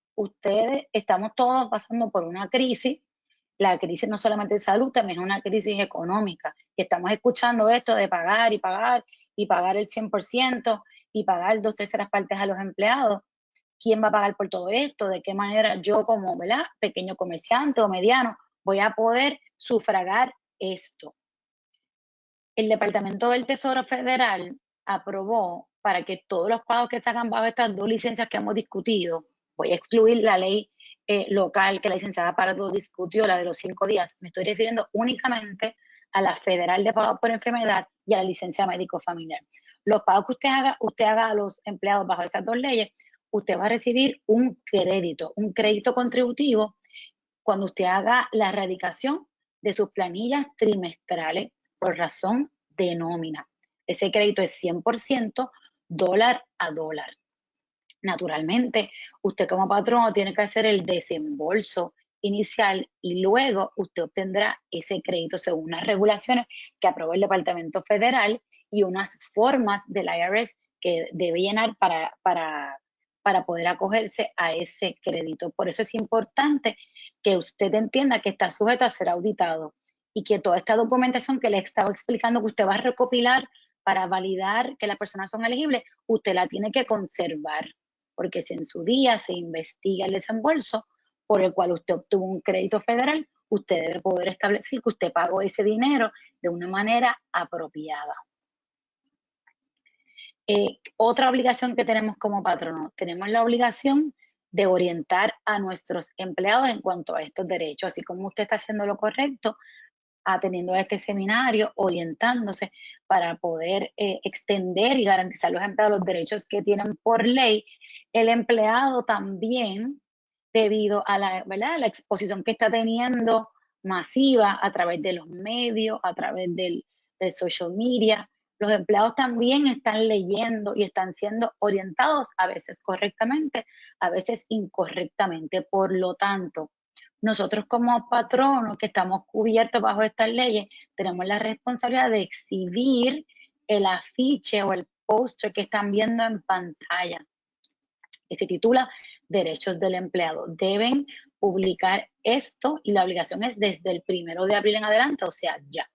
estamos todos pasando por una crisis. La crisis no solamente de salud, también es una crisis económica. Y estamos escuchando esto de pagar y pagar y pagar el 100% y pagar 2/3 partes a los empleados. ¿Quién va a pagar por todo esto? ¿De qué manera yo como, ¿verdad?, pequeño comerciante o mediano voy a poder sufragar esto? El Departamento del Tesoro Federal aprobó para que todos los pagos que se hagan bajo estas dos licencias que hemos discutido, voy a excluir la ley local que la licenciada Pardo discutió, la de los 5 días, me estoy refiriendo únicamente a la federal de pagos por enfermedad y a la licencia médico familiar. Los pagos que usted haga a los empleados bajo esas dos leyes, usted va a recibir un crédito contributivo cuando usted haga la erradicación de sus planillas trimestrales por razón de nómina. Ese crédito es 100% dólar a dólar. Naturalmente, usted como patrono tiene que hacer el desembolso inicial y luego usted obtendrá ese crédito según las regulaciones que aprobó el Departamento Federal y unas formas del IRS que debe llenar para poder acogerse a ese crédito. Por eso es importante que usted entienda que está sujeto a ser auditado y que toda esta documentación que le estaba explicando que usted va a recopilar para validar que las personas son elegibles, usted la tiene que conservar, porque si en su día se investiga el desembolso por el cual usted obtuvo un crédito federal, usted debe poder establecer que usted pagó ese dinero de una manera apropiada. Otra obligación que tenemos como patrono, tenemos la obligación de orientar a nuestros empleados en cuanto a estos derechos, así como usted está haciendo lo correcto, atendiendo a este seminario, orientándose para poder extender y garantizar a los empleados los derechos que tienen por ley. El empleado también, debido a la exposición que está teniendo masiva a través de los medios, a través del social media, los empleados también están leyendo y están siendo orientados, a veces correctamente, a veces incorrectamente. Por lo tanto, nosotros como patronos que estamos cubiertos bajo estas leyes, tenemos la responsabilidad de exhibir el afiche o el póster que están viendo en pantalla, que se titula Derechos del Empleado. Deben publicar esto y la obligación es desde el 1 de abril en adelante, o sea, ya.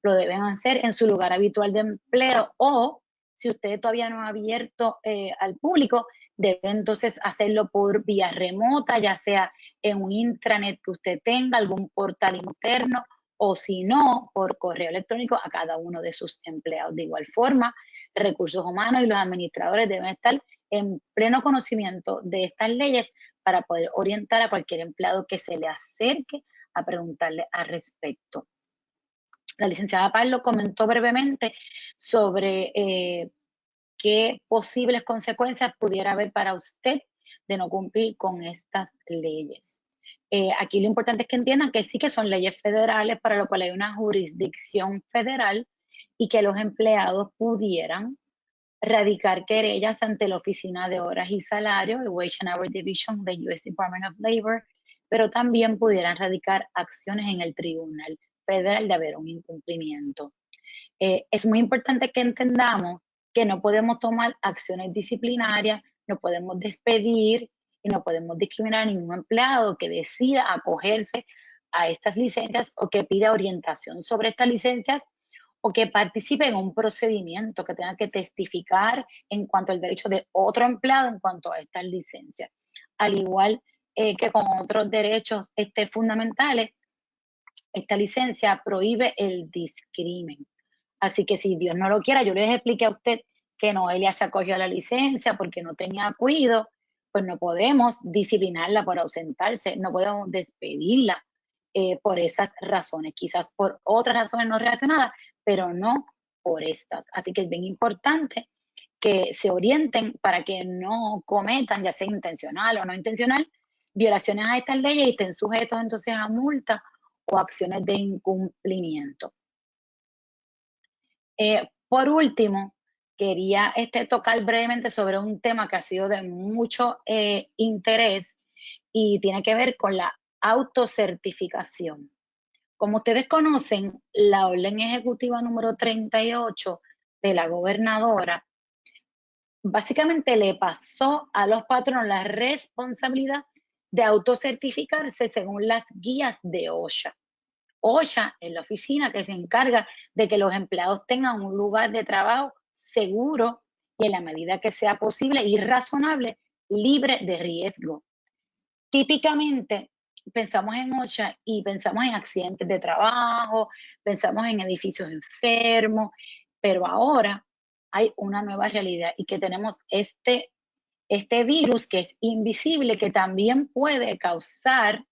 Lo deben hacer en su lugar habitual de empleo o si usted todavía no ha abierto al público, debe entonces hacerlo por vía remota, ya sea en un intranet que usted tenga, algún portal interno o si no, por correo electrónico a cada uno de sus empleados. De igual forma, recursos humanos y los administradores deben estar en pleno conocimiento de estas leyes para poder orientar a cualquier empleado que se le acerque a preguntarle al respecto. La licenciada Pardo comentó brevemente sobre qué posibles consecuencias pudiera haber para usted de no cumplir con estas leyes. Aquí lo importante es que entiendan que sí que son leyes federales, para lo cual hay una jurisdicción federal y que los empleados pudieran radicar querellas ante la Oficina de Horas y Salarios, el Wage and Hour Division del US Department of Labor, pero también pudieran radicar acciones en el Tribunal Federal de haber un incumplimiento. Es muy importante que entendamos que no podemos tomar acciones disciplinarias, no podemos despedir y no podemos discriminar a ningún empleado que decida acogerse a estas licencias o que pida orientación sobre estas licencias o que participe en un procedimiento que tenga que testificar en cuanto al derecho de otro empleado en cuanto a estas licencias. Al igual que con otros derechos fundamentales, esta licencia prohíbe el discrimen. Así que si Dios no lo quiera, yo les expliqué a usted que Noelia se acogió a la licencia porque no tenía cuidado, pues no podemos disciplinarla por ausentarse, no podemos despedirla por esas razones, quizás por otras razones no relacionadas, pero no por estas. Así que es bien importante que se orienten para que no cometan, ya sea intencional o no intencional, violaciones a estas leyes y estén sujetos entonces a multas o acciones de incumplimiento. Por último, quería tocar brevemente sobre un tema que ha sido de mucho interés y tiene que ver con la autocertificación. Como ustedes conocen, la orden ejecutiva número 38 de la gobernadora básicamente le pasó a los patronos la responsabilidad de autocertificarse según las guías de OSHA. OSHA es la oficina que se encarga de que los empleados tengan un lugar de trabajo seguro y en la medida que sea posible y razonable, libre de riesgo. Típicamente pensamos en OSHA y pensamos en accidentes de trabajo, pensamos en edificios enfermos, pero ahora hay una nueva realidad y que tenemos este virus que es invisible, que también puede causar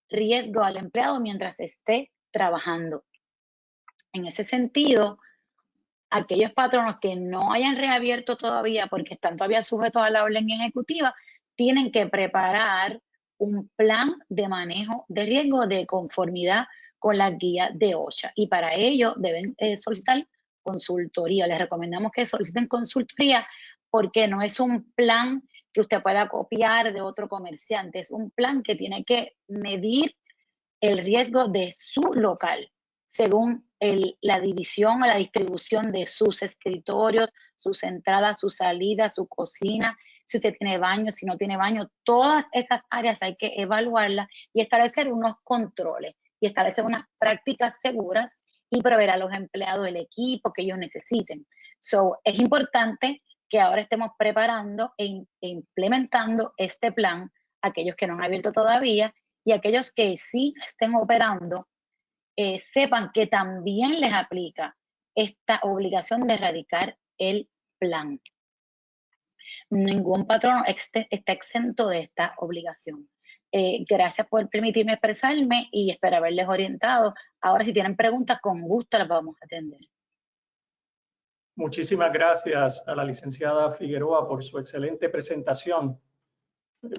riesgo al empleado mientras esté trabajando. En ese sentido, aquellos patronos que no hayan reabierto todavía porque están todavía sujetos a la orden ejecutiva, tienen que preparar un plan de manejo de riesgo de conformidad con las guías de OSHA y para ello deben solicitar consultoría. Les recomendamos que soliciten consultoría porque no es un plan que usted pueda copiar de otro comerciante, es un plan que tiene que medir el riesgo de su local según la división o la distribución de sus escritorios, sus entradas, sus salidas, su cocina, si usted tiene baño, si no tiene baño, todas esas áreas hay que evaluarlas y establecer unos controles y establecer unas prácticas seguras y proveer a los empleados el equipo que ellos necesiten. Es importante que ahora estemos preparando e implementando este plan, aquellos que no han abierto todavía y aquellos que sí estén operando, sepan que también les aplica esta obligación de erradicar el plan. Ningún patrono está exento de esta obligación. Gracias por permitirme expresarme y espero haberles orientado. Ahora, si tienen preguntas, con gusto las vamos a atender. Muchísimas gracias a la licenciada Figueroa por su excelente presentación.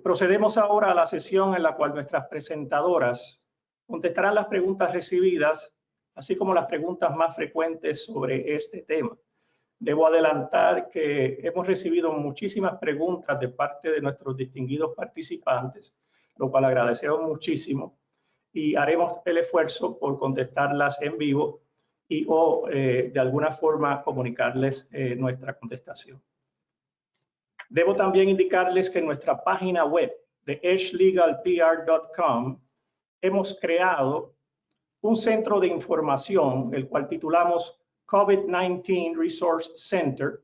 Procedemos ahora a la sesión en la cual nuestras presentadoras contestarán las preguntas recibidas, así como las preguntas más frecuentes sobre este tema. Debo adelantar que hemos recibido muchísimas preguntas de parte de nuestros distinguidos participantes, lo cual agradecemos muchísimo y haremos el esfuerzo por contestarlas en vivo y o de alguna forma comunicarles nuestra contestación. Debo también indicarles que en nuestra página web de edgelegalpr.com hemos creado un centro de información, el cual titulamos COVID-19 Resource Center,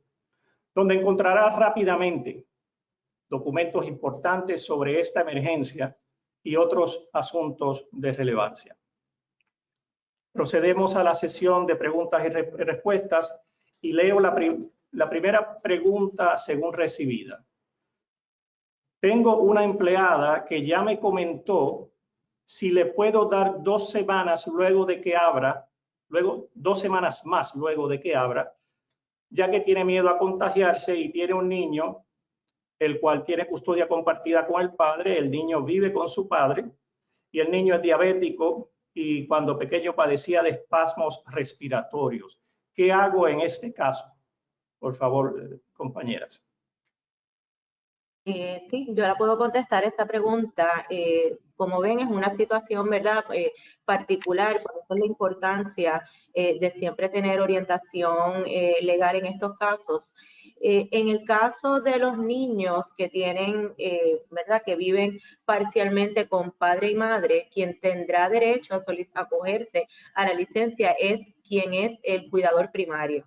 donde encontrará rápidamente documentos importantes sobre esta emergencia y otros asuntos de relevancia. Procedemos a la sesión de preguntas y respuestas y leo la primera pregunta según recibida. Tengo una empleada que ya me comentó si le puedo dar 2 semanas luego de que abra, 2 semanas más luego de que abra, ya que tiene miedo a contagiarse y tiene un niño, el cual tiene custodia compartida con el padre. El niño vive con su padre y el niño es diabético y cuando pequeño padecía de espasmos respiratorios. ¿Qué hago en este caso? Por favor, compañeras. Sí, yo la puedo contestar esta pregunta. Como ven, es una situación, ¿verdad?, particular, por eso es la importancia de siempre tener orientación legal en estos casos. En el caso de los niños que tienen, ¿verdad?, que viven parcialmente con padre y madre, quien tendrá derecho a acogerse a la licencia es quien es el cuidador primario.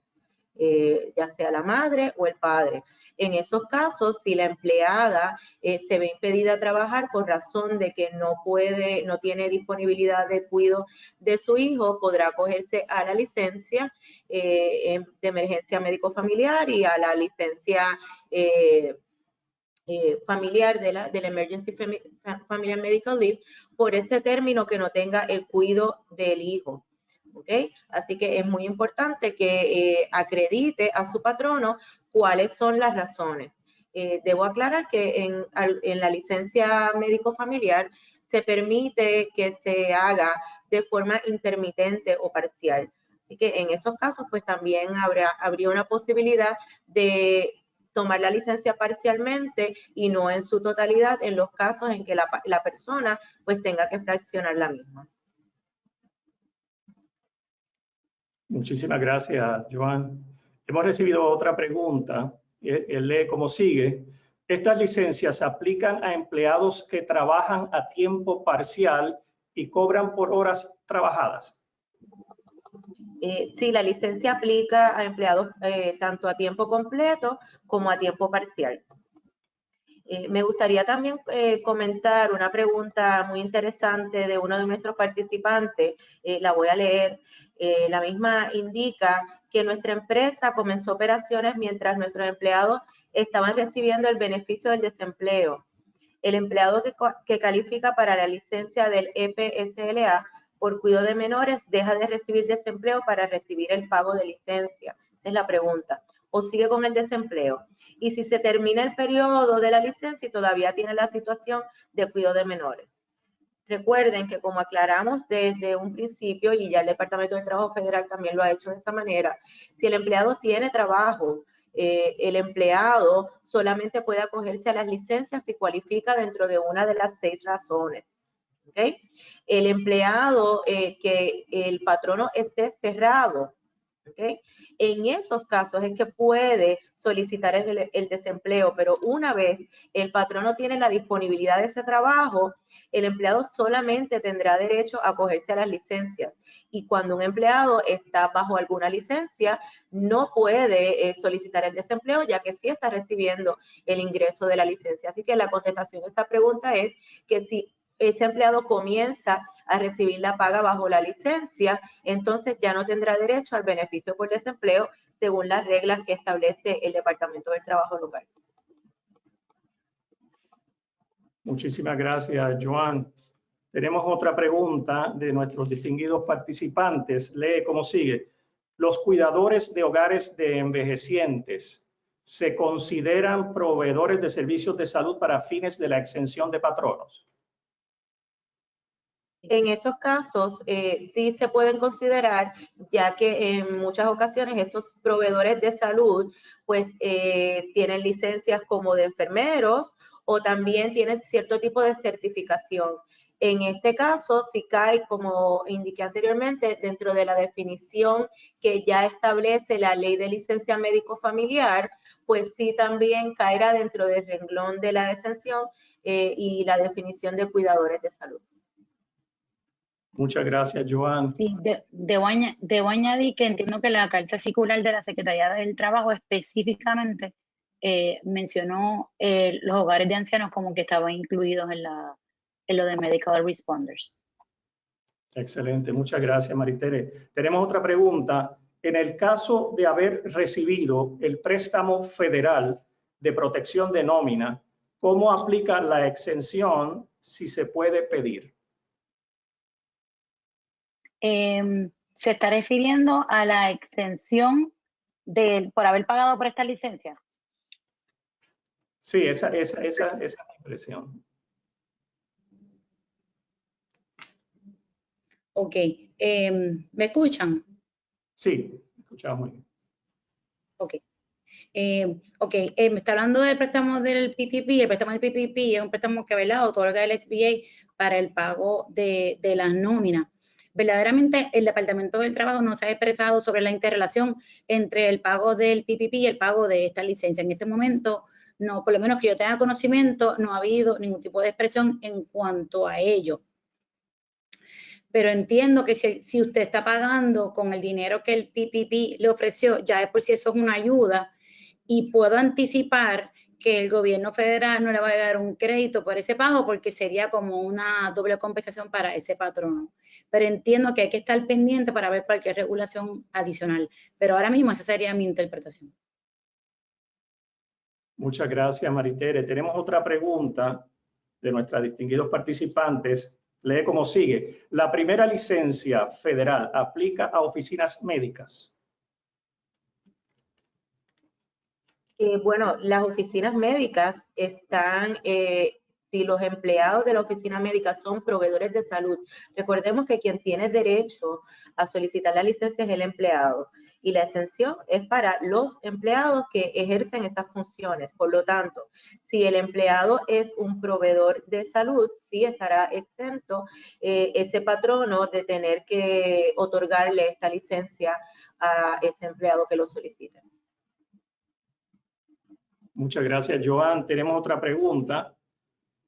Ya sea la madre o el padre. En esos casos, si la empleada se ve impedida a trabajar por razón de que no tiene disponibilidad de cuidado de su hijo, podrá acogerse a la licencia de emergencia médico familiar y a la licencia familiar del Emergency Familiar Medical Leave por ese término que no tenga el cuidado del hijo. ¿Okay? Así que es muy importante que acredite a su patrono cuáles son las razones. Debo aclarar que en la licencia médico familiar se permite que se haga de forma intermitente o parcial. Así que en esos casos, pues también habría una posibilidad de tomar la licencia parcialmente y no en su totalidad en los casos en que la persona pues tenga que fraccionar la misma. Muchísimas gracias, Joan. Hemos recibido otra pregunta. Él lee como sigue. ¿Estas licencias se aplican a empleados que trabajan a tiempo parcial y cobran por horas trabajadas? Sí, la licencia aplica a empleados tanto a tiempo completo como a tiempo parcial. Me gustaría también comentar una pregunta muy interesante de uno de nuestros participantes. La voy a leer. La misma indica que nuestra empresa comenzó operaciones mientras nuestros empleados estaban recibiendo el beneficio del desempleo. El empleado que califica para la licencia del EPSLA por cuidado de menores deja de recibir desempleo para recibir el pago de licencia. Esa es la pregunta. O sigue con el desempleo. Y si se termina el periodo de la licencia y todavía tiene la situación de cuidado de menores. Recuerden que como aclaramos desde un principio, y ya el Departamento de Trabajo Federal también lo ha hecho de esta manera, si el empleado tiene trabajo, el empleado solamente puede acogerse a las licencias si cualifica dentro de una de las 6 razones. ¿Okay? El empleado que el patrono esté cerrado, ¿okay? En esos casos es que puede solicitar el desempleo, pero una vez el patrono tiene la disponibilidad de ese trabajo, el empleado solamente tendrá derecho a acogerse a las licencias. Y cuando un empleado está bajo alguna licencia, no puede solicitar el desempleo, ya que sí está recibiendo el ingreso de la licencia. Así que la contestación a esta pregunta es que si ese empleado comienza a recibir la paga bajo la licencia, entonces ya no tendrá derecho al beneficio por desempleo según las reglas que establece el Departamento del Trabajo local. Muchísimas gracias, Joan. Tenemos otra pregunta de nuestros distinguidos participantes. Lee como sigue. ¿Los cuidadores de hogares de envejecientes se consideran proveedores de servicios de salud para fines de la exención de patronos? En esos casos, sí se pueden considerar, ya que en muchas ocasiones esos proveedores de salud, pues, tienen licencias como de enfermeros o también tienen cierto tipo de certificación. En este caso, si cae, como indiqué anteriormente, dentro de la definición que ya establece la Ley de Licencia Médico Familiar, pues sí también caerá dentro del renglón de la exención y la definición de cuidadores de salud. Muchas gracias, Joan. Sí, debo añadir que entiendo que la carta circular de la Secretaría del Trabajo específicamente mencionó los hogares de ancianos como que estaban incluidos en lo de Medical Responders. Excelente, muchas gracias, Maritere. Tenemos otra pregunta. En el caso de haber recibido el préstamo federal de protección de nómina, ¿cómo aplica la exención si se puede pedir? Se está refiriendo a la exención por haber pagado por esta licencia. Sí, esa es la impresión. Ok, ¿me escuchan? Sí, escuchamos muy bien. Ok. Me está hablando del préstamo del PPP. El préstamo del PPP es un préstamo que, ¿verdad?, otorga el SBA para el pago de las nóminas. Verdaderamente, el Departamento del Trabajo no se ha expresado sobre la interrelación entre el pago del PPP y el pago de esta licencia. En este momento, no, por lo menos que yo tenga conocimiento, no ha habido ningún tipo de expresión en cuanto a ello. Pero entiendo que si usted está pagando con el dinero que el PPP le ofreció, ya de por sí eso es una ayuda, y puedo anticipar que el gobierno federal no le va a dar un crédito por ese pago porque sería como una doble compensación para ese patrono. Pero entiendo que hay que estar pendiente para ver cualquier regulación adicional. Pero ahora mismo esa sería mi interpretación. Muchas gracias, Maritere. Tenemos otra pregunta de nuestros distinguidos participantes. Lee como sigue. ¿La primera licencia federal aplica a oficinas médicas? Bueno, las oficinas médicas están, si los empleados de la oficina médica son proveedores de salud, recordemos que quien tiene derecho a solicitar la licencia es el empleado y la exención es para los empleados que ejercen estas funciones. Por lo tanto, si el empleado es un proveedor de salud, sí estará exento ese patrono de tener que otorgarle esta licencia a ese empleado que lo solicite. Muchas gracias, Joan. Tenemos otra pregunta.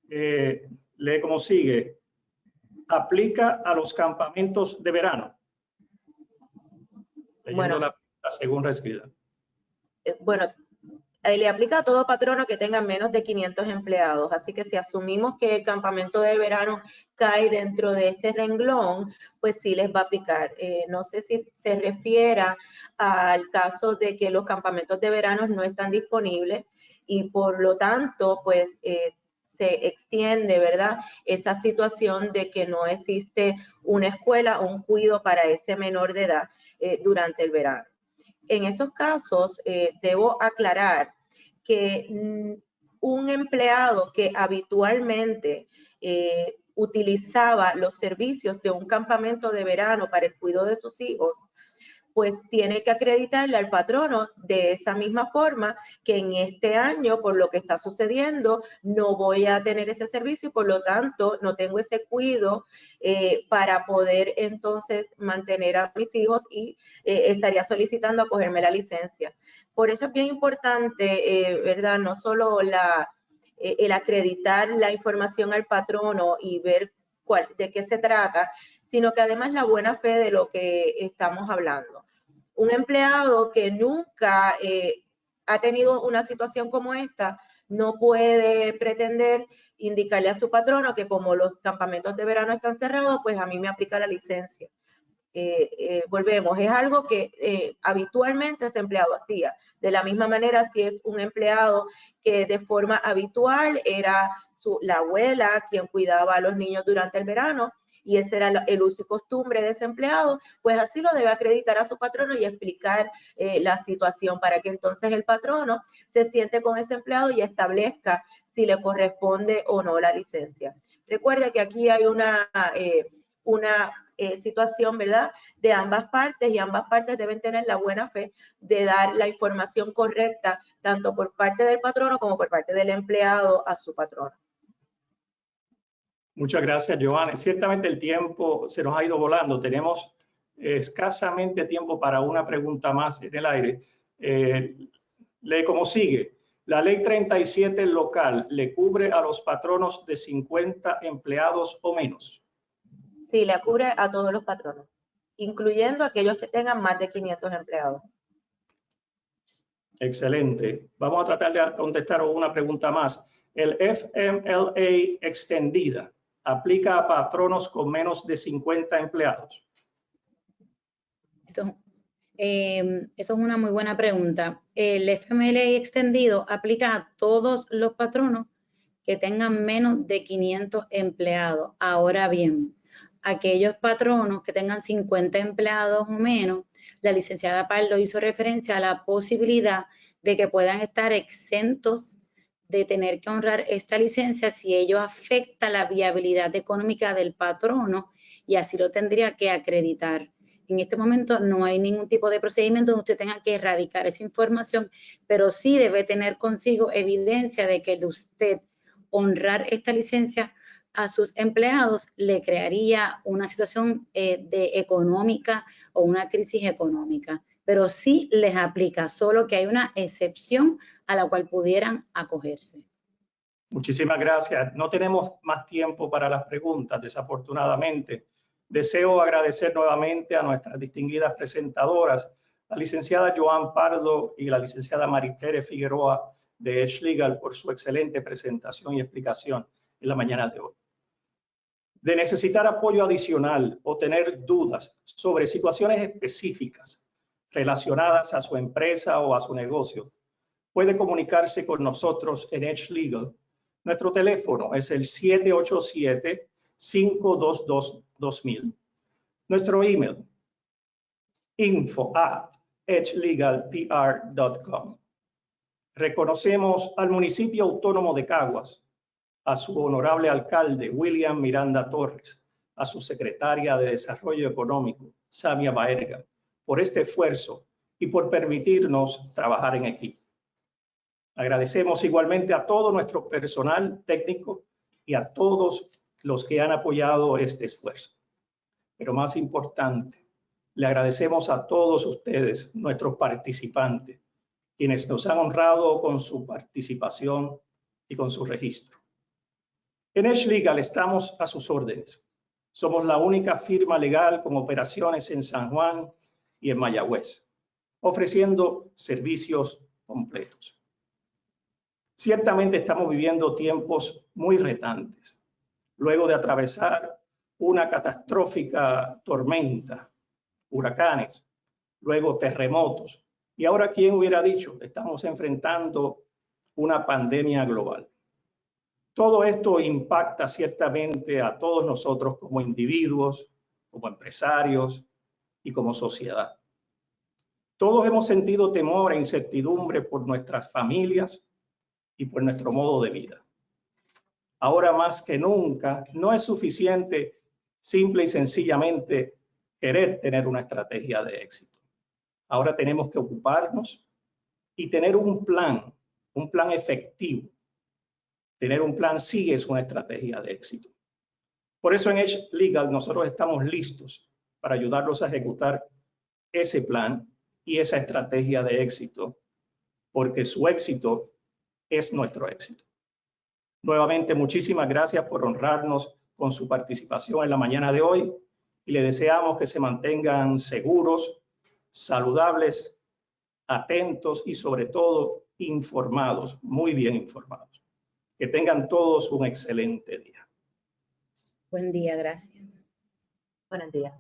Lee como sigue. ¿Aplica a los campamentos de verano? Leyendo Bueno, la pregunta según recibida. Bueno, le aplica a todo patrono que tenga menos de 500 empleados. Así que si asumimos que el campamento de verano cae dentro de este renglón, pues sí les va a aplicar. No sé si se refiera al caso de que los campamentos de verano no están disponibles y por lo tanto, pues se extiende, ¿verdad? Esa situación de que no existe una escuela o un cuidado para ese menor de edad durante el verano. En esos casos, debo aclarar que un empleado que habitualmente utilizaba los servicios de un campamento de verano para el cuidado de sus hijos, pues tiene que acreditarle al patrono de esa misma forma que en este año, por lo que está sucediendo, no voy a tener ese servicio y por lo tanto no tengo ese cuidado para poder entonces mantener a mis hijos y estaría solicitando acogerme la licencia. Por eso es bien importante, ¿verdad? No solo el acreditar la información al patrono y ver de qué se trata, sino que además la buena fe de lo que estamos hablando. Un empleado que nunca ha tenido una situación como esta no puede pretender indicarle a su patrono que como los campamentos de verano están cerrados, pues a mí me aplica la licencia. Volvemos, es algo que habitualmente ese empleado hacía. De la misma manera, si es un empleado que de forma habitual era la abuela quien cuidaba a los niños durante el verano, y ese era el uso y costumbre de ese empleado, pues así lo debe acreditar a su patrono y explicar la situación para que entonces el patrono se siente con ese empleado y establezca si le corresponde o no la licencia. Recuerde que aquí hay una situación, ¿verdad?, de ambas partes y ambas partes deben tener la buena fe de dar la información correcta tanto por parte del patrono como por parte del empleado a su patrono. Muchas gracias, Joana. Ciertamente el tiempo se nos ha ido volando. Tenemos escasamente tiempo para una pregunta más en el aire. Lee como sigue. La ley 37 local le cubre a los patronos de 50 empleados o menos. Sí, le cubre a todos los patronos, incluyendo aquellos que tengan más de 500 empleados. Excelente. Vamos a tratar de contestar una pregunta más. ¿El FMLA extendida aplica a patronos con menos de 50 empleados? Eso es una muy buena pregunta. El FMLA extendido aplica a todos los patronos que tengan menos de 500 empleados. Ahora bien, aquellos patronos que tengan 50 empleados o menos, la licenciada Pardo hizo referencia a la posibilidad de que puedan estar exentos de tener que honrar esta licencia si ello afecta la viabilidad económica del patrono y así lo tendría que acreditar. En este momento no hay ningún tipo de procedimiento donde usted tenga que erradicar esa información, pero sí debe tener consigo evidencia de que el de usted honrar esta licencia a sus empleados le crearía una situación económica o una crisis económica. Pero sí les aplica, solo que hay una excepción a la cual pudieran acogerse. Muchísimas gracias. No tenemos más tiempo para las preguntas, desafortunadamente. Deseo agradecer nuevamente a nuestras distinguidas presentadoras, la licenciada Joan Pardo y la licenciada Maritere Figueroa de Edge Legal por su excelente presentación y explicación en la mañana de hoy. De necesitar apoyo adicional o tener dudas sobre situaciones específicas relacionadas a su empresa o a su negocio, puede comunicarse con nosotros en Edge Legal. Nuestro teléfono es el 787-522-2000. Nuestro email, info@edgelegalpr.com. Reconocemos al municipio autónomo de Caguas, a su honorable alcalde William Miranda Torres, a su secretaria de Desarrollo Económico, Samia Baerga, por este esfuerzo y por permitirnos trabajar en equipo. Agradecemos igualmente a todo nuestro personal técnico y a todos los que han apoyado este esfuerzo. Pero más importante, le agradecemos a todos ustedes, nuestros participantes, quienes nos han honrado con su participación y con su registro. En Edge Legal estamos a sus órdenes. Somos la única firma legal con operaciones en San Juan y en Mayagüez, ofreciendo servicios completos. Ciertamente estamos viviendo tiempos muy retantes. Luego de atravesar una catastrófica tormenta, huracanes, luego terremotos, y ahora, ¿quién hubiera dicho? Estamos enfrentando una pandemia global. Todo esto impacta ciertamente a todos nosotros como individuos, como empresarios y como sociedad. Todos hemos sentido temor e incertidumbre por nuestras familias y por nuestro modo de vida. Ahora más que nunca, no es suficiente simple y sencillamente querer tener una estrategia de éxito. Ahora tenemos que ocuparnos y tener un plan efectivo. Tener un plan sí es una estrategia de éxito. Por eso en Edge Legal nosotros estamos listos para ayudarlos a ejecutar ese plan y esa estrategia de éxito, porque su éxito es nuestro éxito. Nuevamente, muchísimas gracias por honrarnos con su participación en la mañana de hoy y le deseamos que se mantengan seguros, saludables, atentos y sobre todo informados, muy bien informados. Que tengan todos un excelente día. Buen día, gracias. Buenos días.